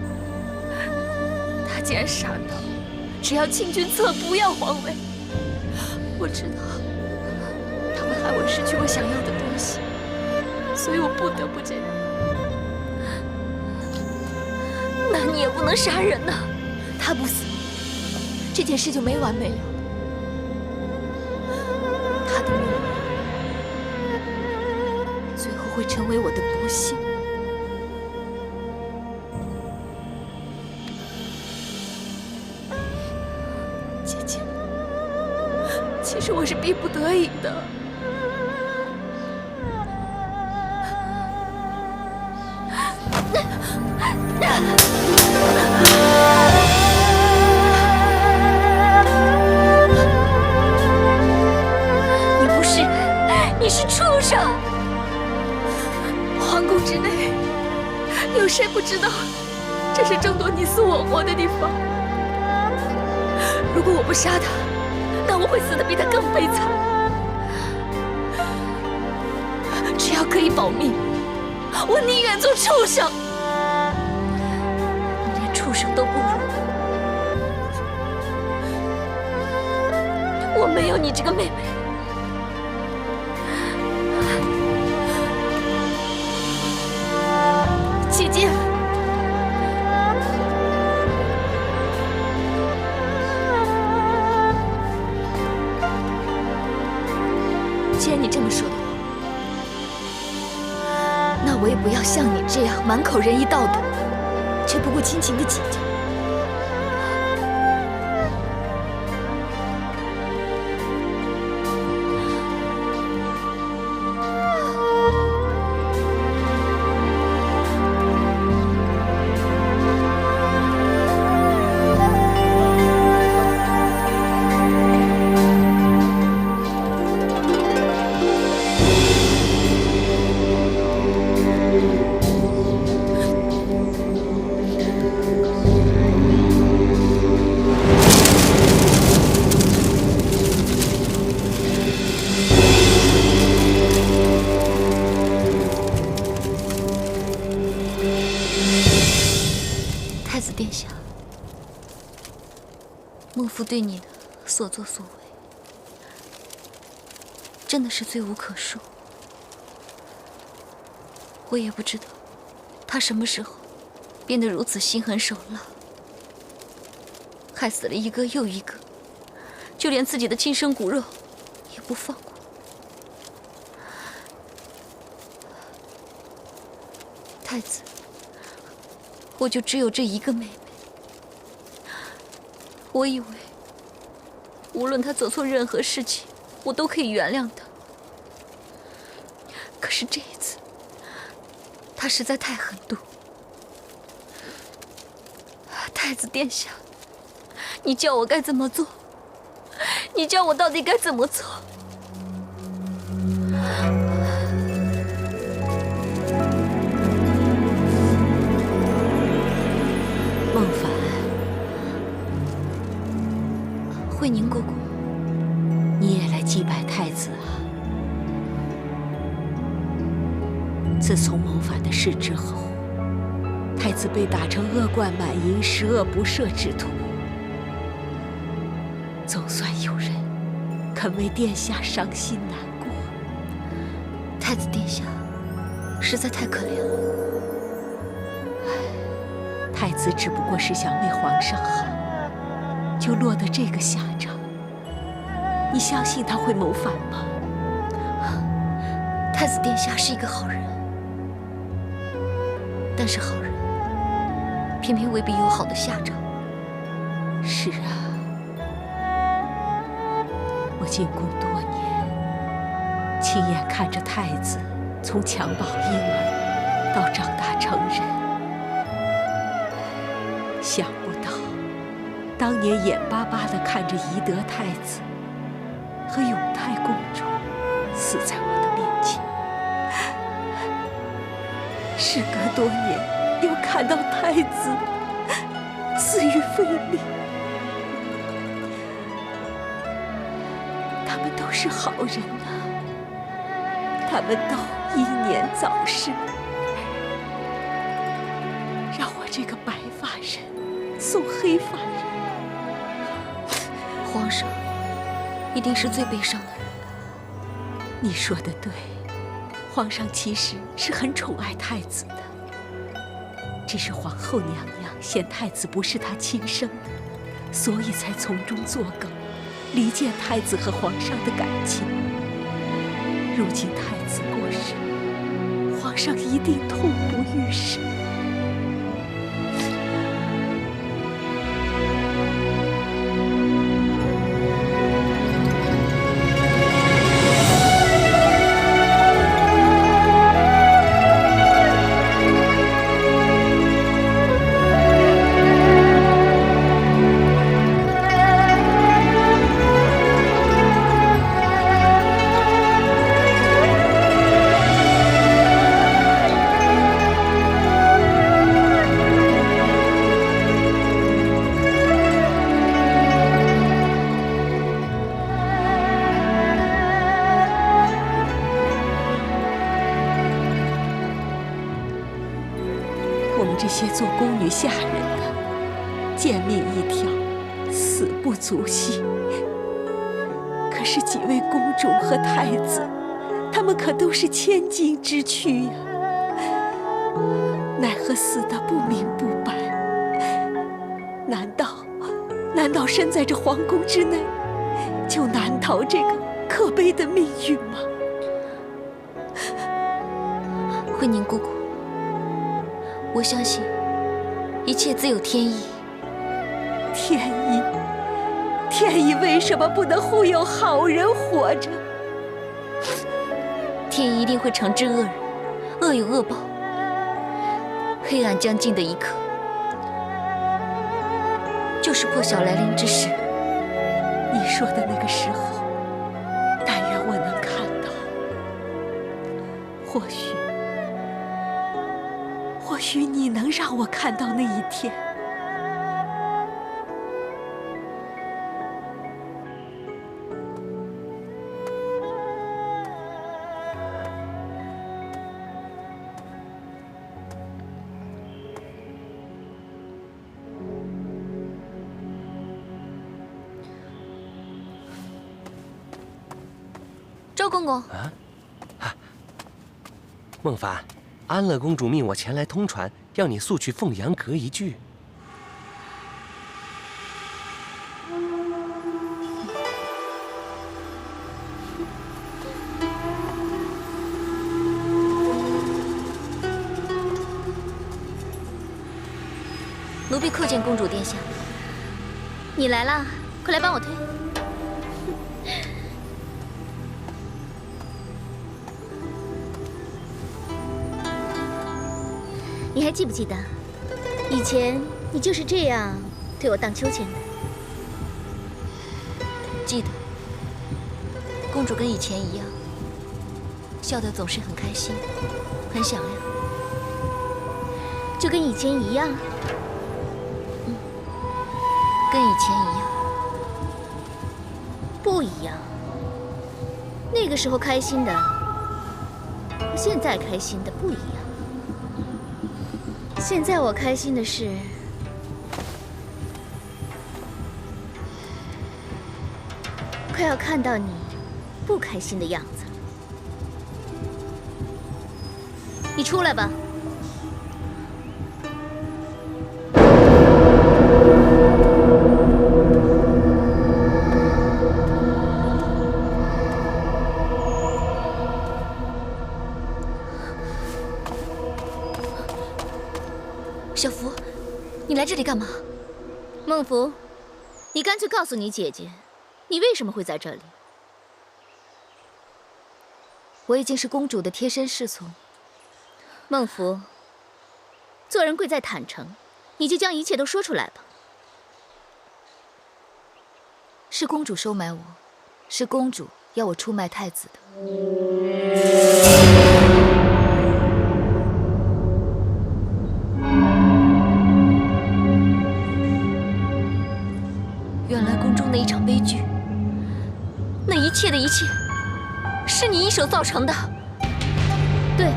他竟然傻到只要清君侧，不要皇位。我知道他会害我失去我想要的东西，所以我不得不这样。那你也不能杀人呐！他不死，这件事就没完没了。他的命运最后会成为我的不幸。姐姐，其实我是逼不得已的。你是畜生！皇宫之内，有谁不知道这是争夺你死我活的地方？如果我不杀他，那我会死得比他更悲惨。只要可以保命，我宁愿做畜生。你连畜生都不如，我没有你这个妹妹。姐姐，既然你这么说的话，那我也不要像你这样满口仁义道德，却不顾亲情的姐姐。太子殿下，幕府对你的所作所为，真的是罪无可恕。我也不知道他什么时候变得如此心狠手辣，害死了一个又一个，就连自己的亲生骨肉也不放过。太子，我就只有这一个妹妹。我以为，无论她做错任何事情，我都可以原谅她。可是这一次，她实在太狠毒。太子殿下，你叫我该怎么做？你叫我到底该怎么做？孟凡，慧宁姑姑，你也来祭拜太子啊？自从谋反的事之后，太子被打成恶贯满盈、十恶不赦之徒，总算有人肯为殿下伤心难过。太子殿下实在太可怜了。太子只不过是想为皇上好，就落得这个下场，你相信他会谋反吗？太子殿下是一个好人，但是好人偏偏未必有好的下场。是啊，我进宫多年，亲眼看着太子从襁褓婴儿到长大成人，想不到当年眼巴巴地看着懿德太子和永泰公主死在我的面前，时隔多年又看到太子死于非命。他们都是好人啊，他们都英年早逝，让我这个白发人送黑发人。皇上一定是最悲伤的人。你说的对，皇上其实是很宠爱太子的，只是皇后娘娘嫌太子不是她亲生的，所以才从中作梗，离间太子和皇上的感情。如今太子过世，皇上一定痛不欲生。这些做宫女下人的，贱命一条，死不足惜。可是几位公主和太子，他们可都是千金之躯呀，奈何死得不明不白。难道身在这皇宫之内，就难逃这个可悲的命运吗？慧宁姑姑，我相信一切自有天意。天意为什么不能护佑好人活着？天意一定会惩治恶人，恶有恶报。黑暗将近的一刻，就是破晓来临之时。你说的那个时候，但愿我能看到。或许你能让我看到那一天。周公公，孟凡，安乐公主命我前来通传，要你速去凤阳阁一聚。奴婢叩见公主殿下。你来啦，快来帮我推。你还记不记得，以前你就是这样推我荡秋千的？记得。公主跟以前一样，笑得总是很开心，很响亮，就跟以前一样。跟以前一样。不一样。那个时候开心的和现在开心的不一样。现在我开心的是，快要看到你不开心的样子了。你出来吧。来这里干嘛？孟福，你干脆告诉你姐姐，你为什么会在这里？我已经是公主的贴身侍从。孟福，做人贵在坦诚，你就将一切都说出来吧。是公主收买我，是公主要我出卖太子的。原来宫中那一场悲剧，那一切的一切，是你一手造成的。对，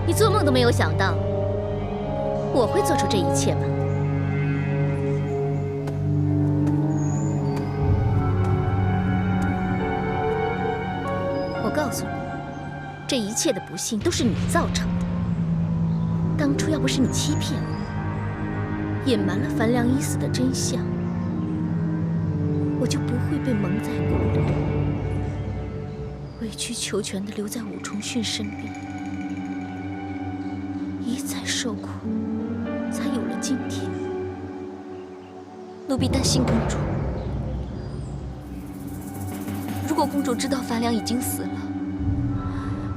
你做梦都没有想到，我会做出这一切吧？我告诉你，这一切的不幸都是你造成的。当初要不是你欺骗我，隐瞒了樊良一死的真相，我就不会被蒙在鼓里，委曲求全地留在武重训身边，一再受苦，才有了今天。奴婢担心公主，如果公主知道樊良已经死了，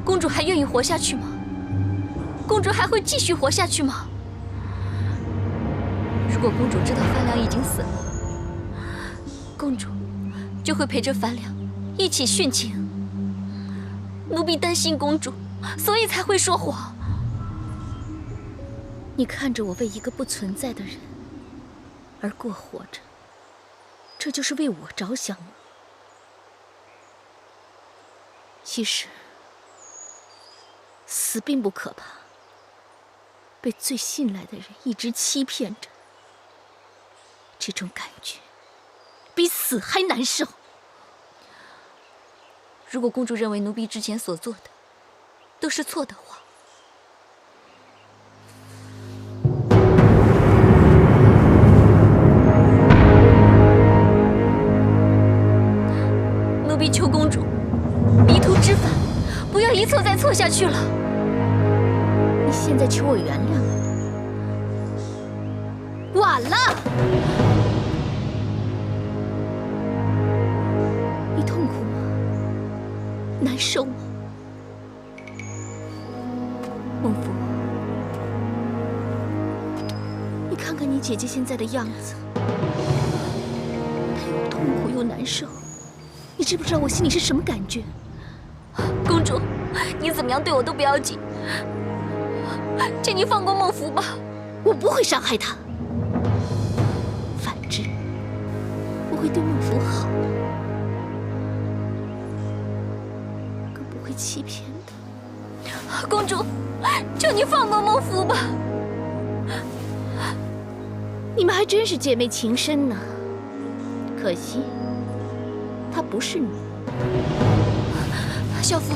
公主还愿意活下去吗？公主还会继续活下去吗？如果公主知道樊良已经死了，公主就会陪着樊良一起殉情。奴婢担心公主，所以才会说谎。你看着我为一个不存在的人而过活着，这就是为我着想吗？其实，死并不可怕，被最信赖的人一直欺骗着，这种感觉比死还难受。如果公主认为奴婢之前所做的都是错的话，奴婢求公主迷途知返，不要一错再错下去了。你现在求我原谅，晚了。你痛苦吗？难受吗？孟福，你看看你姐姐现在的样子，她又痛苦又难受，你知不知道我心里是什么感觉？公主，你怎么样对我都不要紧，请你放过孟福吧。我不会伤害他，反之，我会对孟福好，更不会欺骗他。公主，求你放过孟福吧。你们还真是姐妹情深呢，可惜她不是你。小福，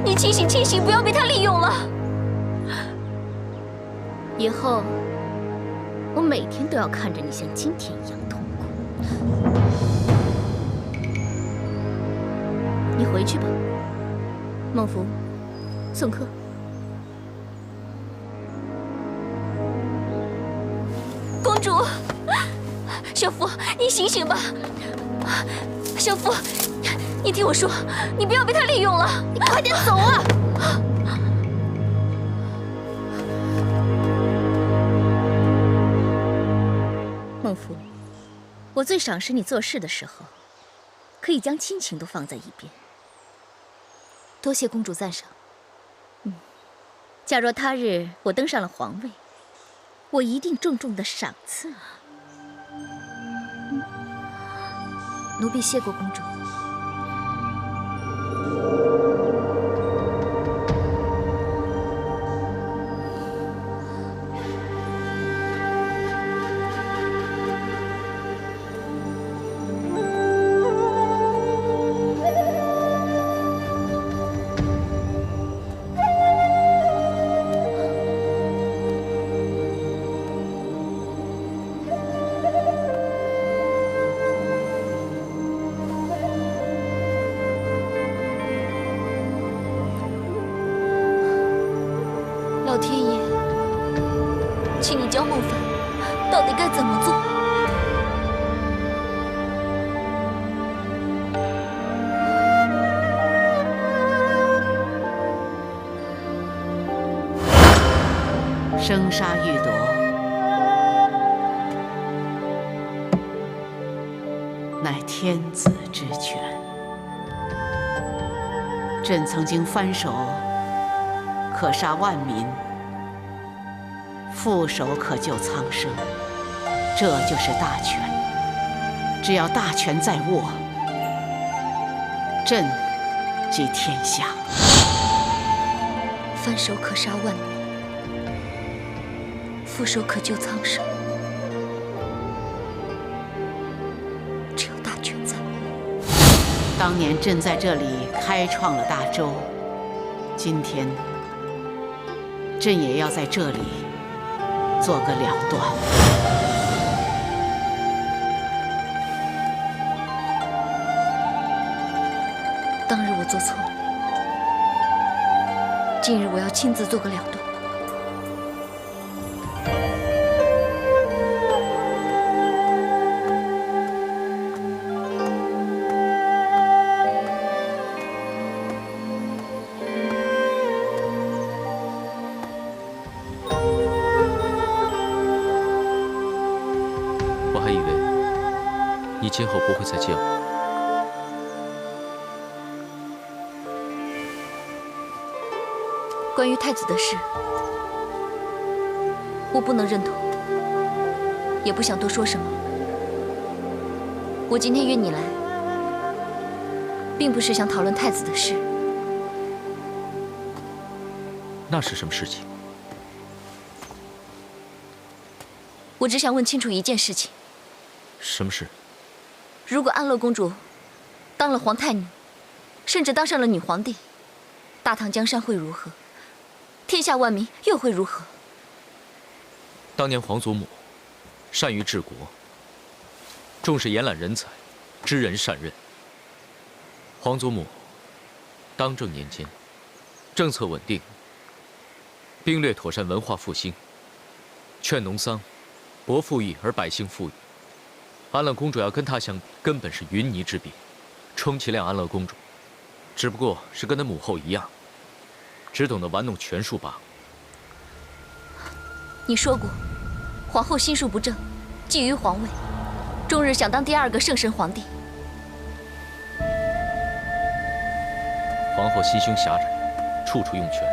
你清醒清醒，不要被他利用了。以后我每天都要看着你像今天一样痛苦。你回去吧，孟福，送客。公主，小福，你醒醒吧。小福，你听我说，你不要被他利用了。你快点走啊！孟福，我最赏识你做事的时候，可以将亲情都放在一边。多谢公主赞赏。假若他日我登上了皇位，我一定重重的赏赐你。奴婢谢过公主。老天爷，请你教孟凡到底该怎么做？生杀予夺，乃天子之权。朕曾经翻手可杀万民，覆手可救苍生，这就是大权。只要大权在握，朕即天下。翻手可杀万民，覆手可救苍生。只有大权在握。当年朕在这里开创了大周，今天朕也要在这里做个了断。当日我做错了，今日我要亲自做个了断。我还以为你今后不会再见我。关于太子的事，我不能认同，也不想多说什么。我今天约你来，并不是想讨论太子的事。那是什么事情？我只想问清楚一件事情：什么事？如果安乐公主当了皇太女，甚至当上了女皇帝，大唐江山会如何？天下万民又会如何？当年皇祖母善于治国，重视延揽人才，知人善任。皇祖母当政年间，政策稳定，兵略妥善，文化复兴，劝农桑，博富裕而百姓富裕。安乐公主要跟她相比，根本是云泥之别。充其量安乐公主，只不过是跟她母后一样，只懂得玩弄权术罢了。你说过，皇后心术不正，觊觎皇位，终日想当第二个圣神皇帝。皇后心胸狭窄，处处用权。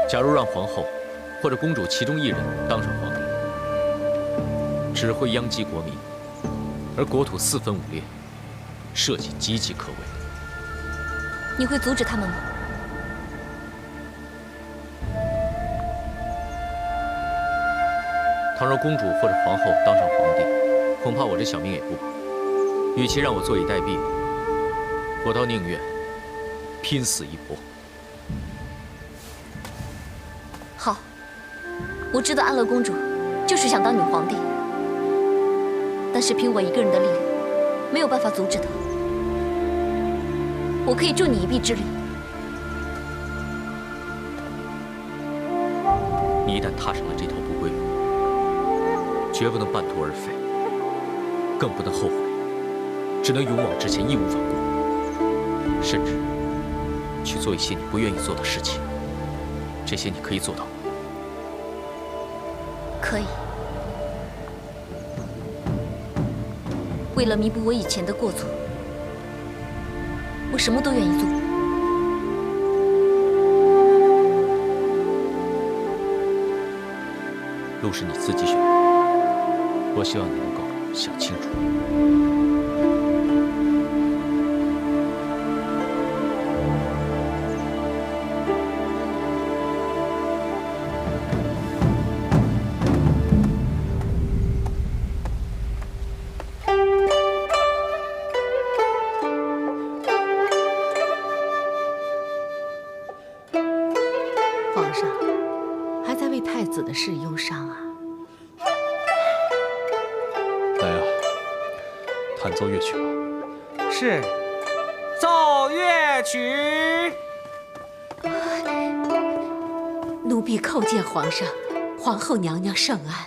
假如让皇后或者公主其中一人当上皇帝，只会殃及国民，而国土四分五裂，社稷岌岌可危。你会阻止他们吗？倘若公主或者皇后当上皇帝，恐怕我这小命也不保。与其让我坐以待毙，我倒宁愿拼死一搏。好，我知道安乐公主就是想当女皇帝，但是凭我一个人的力量，没有办法阻止她。我可以助你一臂之力。你一旦踏上了这条不归路，绝不能半途而废，更不能后悔，只能勇往直前，义无反顾，甚至去做一些你不愿意做的事情。这些你可以做到吗？可以。为了弥补我以前的过错，我什么都愿意做。路是你自己选的，我希望你能够想清楚。皇上还在为太子的事忧伤啊？来啊，弹奏乐曲吧。是，奏乐曲。奴婢叩见皇上、皇后娘娘圣安。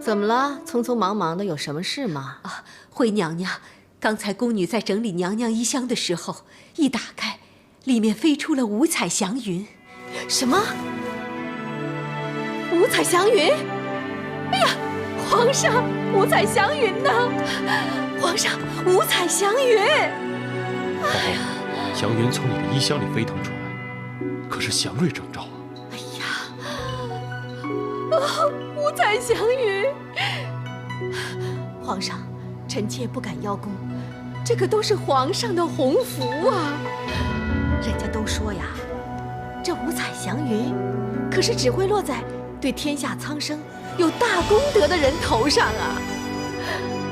怎么了？匆匆忙忙的，有什么事吗？啊，惠娘娘，刚才宫女在整理娘娘衣箱的时候，一打开，里面飞出了五彩祥云。什么？五彩祥云？哎呀，皇上，五彩祥云呢？皇上，五彩祥云！皇后，祥云从你的衣箱里飞腾出来，可是祥瑞征兆啊！哎呀，五彩祥云！皇上，臣妾不敢邀功，这可都是皇上的鸿福啊！人家都说呀，这五彩祥云可是只会落在对天下苍生有大功德的人头上啊！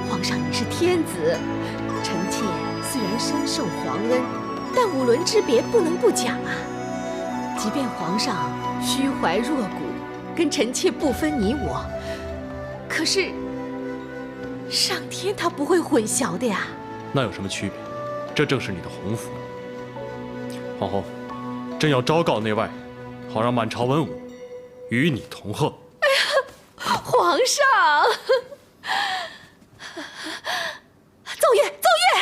皇上，你是天子，臣妾虽然深受皇恩，但五伦之别不能不讲啊！即便皇上虚怀若谷，跟臣妾不分你我，可是上天他不会混淆的呀。那有什么区别？这正是你的鸿福。皇后，朕要昭告内外，好让满朝文武与你同贺。哎呀，皇上！奏乐，奏乐！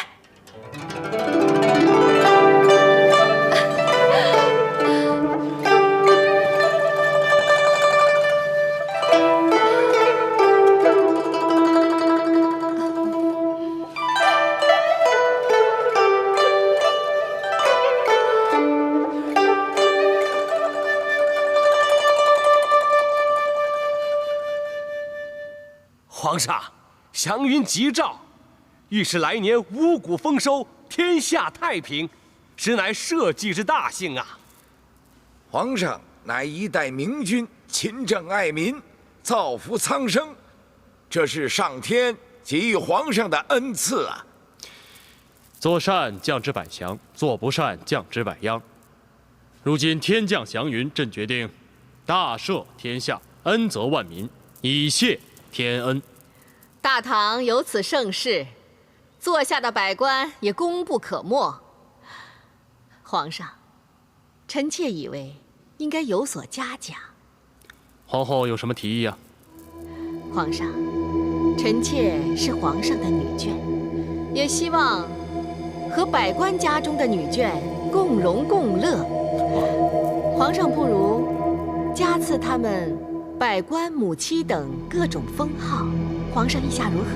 皇上，祥云吉兆，预示来年五谷丰收，天下太平，实乃社稷之大幸啊！皇上乃一代明君，勤政爱民，造福苍生，这是上天给予皇上的恩赐啊！做善降之百祥，做不善降之百殃。如今天降祥云，朕决定大赦天下，恩泽万民，以谢天恩。大唐有此盛世，坐下的百官也功不可没。皇上，臣妾以为应该有所嘉奖。皇后有什么提议啊？皇上，臣妾是皇上的女眷，也希望和百官家中的女眷共荣共乐。皇上不如加赐他们百官母妻等各种封号，皇上意下如何？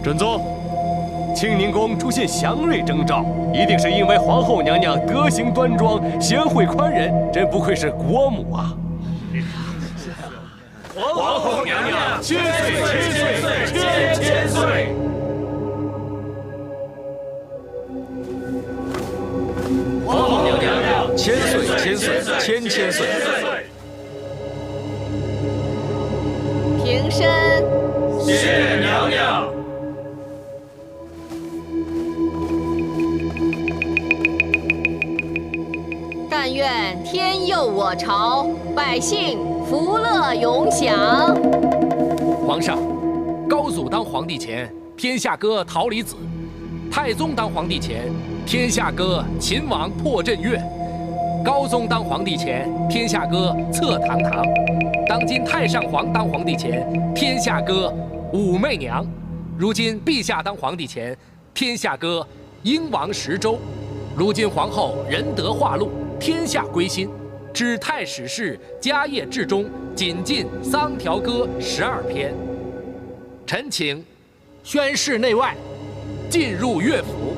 准奏。清宁宫出现祥瑞征兆，一定是因为皇后娘娘德行端庄、贤惠宽仁，真不愧是国母啊！皇后娘娘千岁千岁千千岁！皇后娘娘千岁千岁千千岁！平身。谢娘娘。但愿天佑我朝，百姓福乐永享。皇上，高祖当皇帝前，天下歌桃李子；太宗当皇帝前，天下歌秦王破阵乐；高宗当皇帝前，天下歌侧堂堂；当今太上皇当皇帝前，天下歌武媚娘；如今陛下当皇帝前，天下歌英王十周；如今皇后仁德化禄，天下归心，知太史事家业至中，仅尽丧条歌12篇。臣请宣示内外，进入乐府。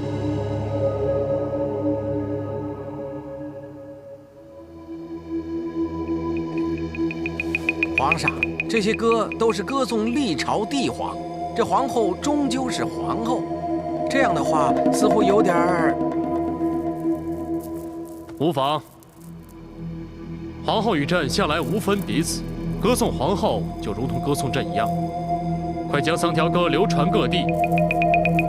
皇上，这些歌都是歌颂历朝帝皇，这皇后终究是皇后，这样的话似乎有点儿……无妨。皇后与朕向来无分彼此，歌颂皇后就如同歌颂朕一样。快将丧条歌流传各地，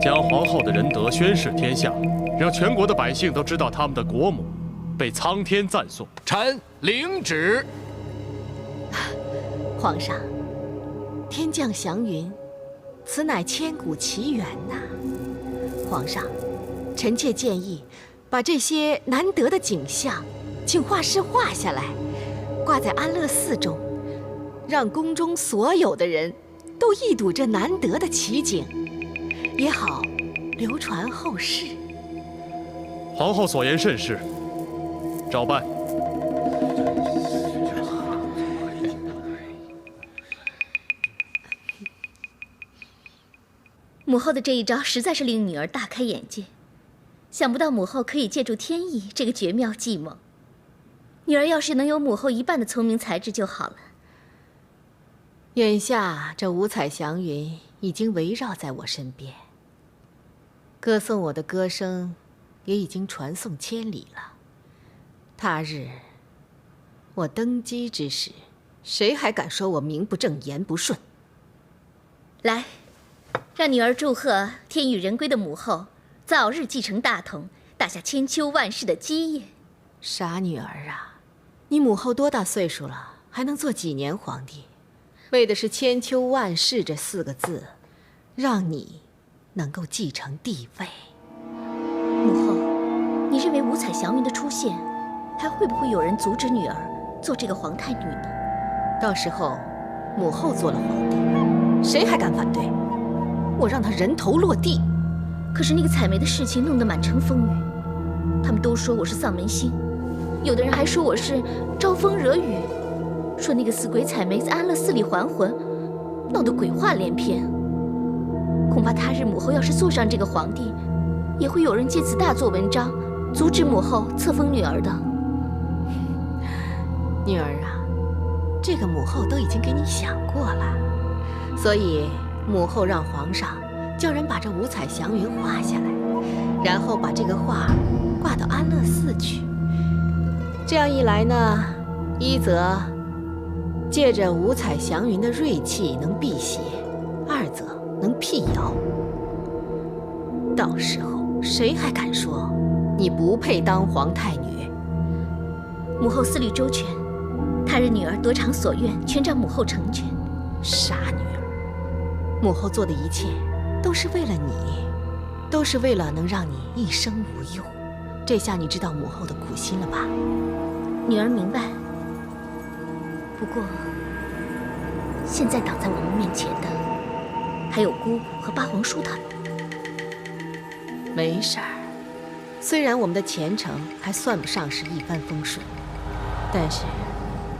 将皇后的仁德宣示天下，让全国的百姓都知道他们的国母被苍天赞颂。臣领旨。皇上，天降祥云，此乃千古奇缘呐！皇上，臣妾建议把这些难得的景象，请画师画下来，挂在安乐寺中，让宫中所有的人都一睹这难得的奇景，也好流传后世。皇后所言甚是，照办。母后的这一招实在是令女儿大开眼界，想不到母后可以借助天意这个绝妙计谋。女儿要是能有母后一半的聪明才智就好了。眼下这五彩祥云已经围绕在我身边，歌颂我的歌声也已经传颂千里了。他日我登基之时，谁还敢说我名不正言不顺？来，让女儿祝贺天与人归的母后早日继承大统，打下千秋万世的基业。傻女儿啊，你母后多大岁数了，还能做几年皇帝？为的是千秋万世这4个字，让你能够继承帝位。母后，你认为五彩祥云的出现，还会不会有人阻止女儿做这个皇太女呢？到时候母后做了皇帝，谁还敢反对？我让她人头落地。可是那个采梅的事情弄得满城风雨，他们都说我是丧门星，有的人还说我是招风惹雨，说那个死鬼采梅在安乐寺里还魂，闹得鬼话连篇。恐怕他日母后要是坐上这个皇帝，也会有人借此大做文章，阻止母后册封女儿的。女儿啊，这个母后都已经给你想过了，所以母后让皇上叫人把这五彩祥云画下来，然后把这个画挂到安乐寺去。这样一来呢，一则借着五彩祥云的锐气能辟邪，二则能辟谣。到时候谁还敢说你不配当皇太女？母后思虑周全，他日女儿得偿所愿，全仗母后成全。傻女儿，母后做的一切都是为了你，都是为了能让你一生无忧。这下你知道母后的苦心了吧？女儿明白。不过，现在挡在我们面前的，还有姑姑和八皇叔他们。没事儿，虽然我们的前程还算不上是一帆风顺，但是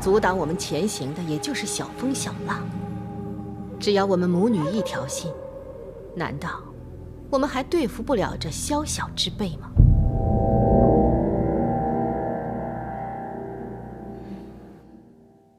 阻挡我们前行的也就是小风小浪。只要我们母女一条心，难道我们还对付不了这宵小之辈吗？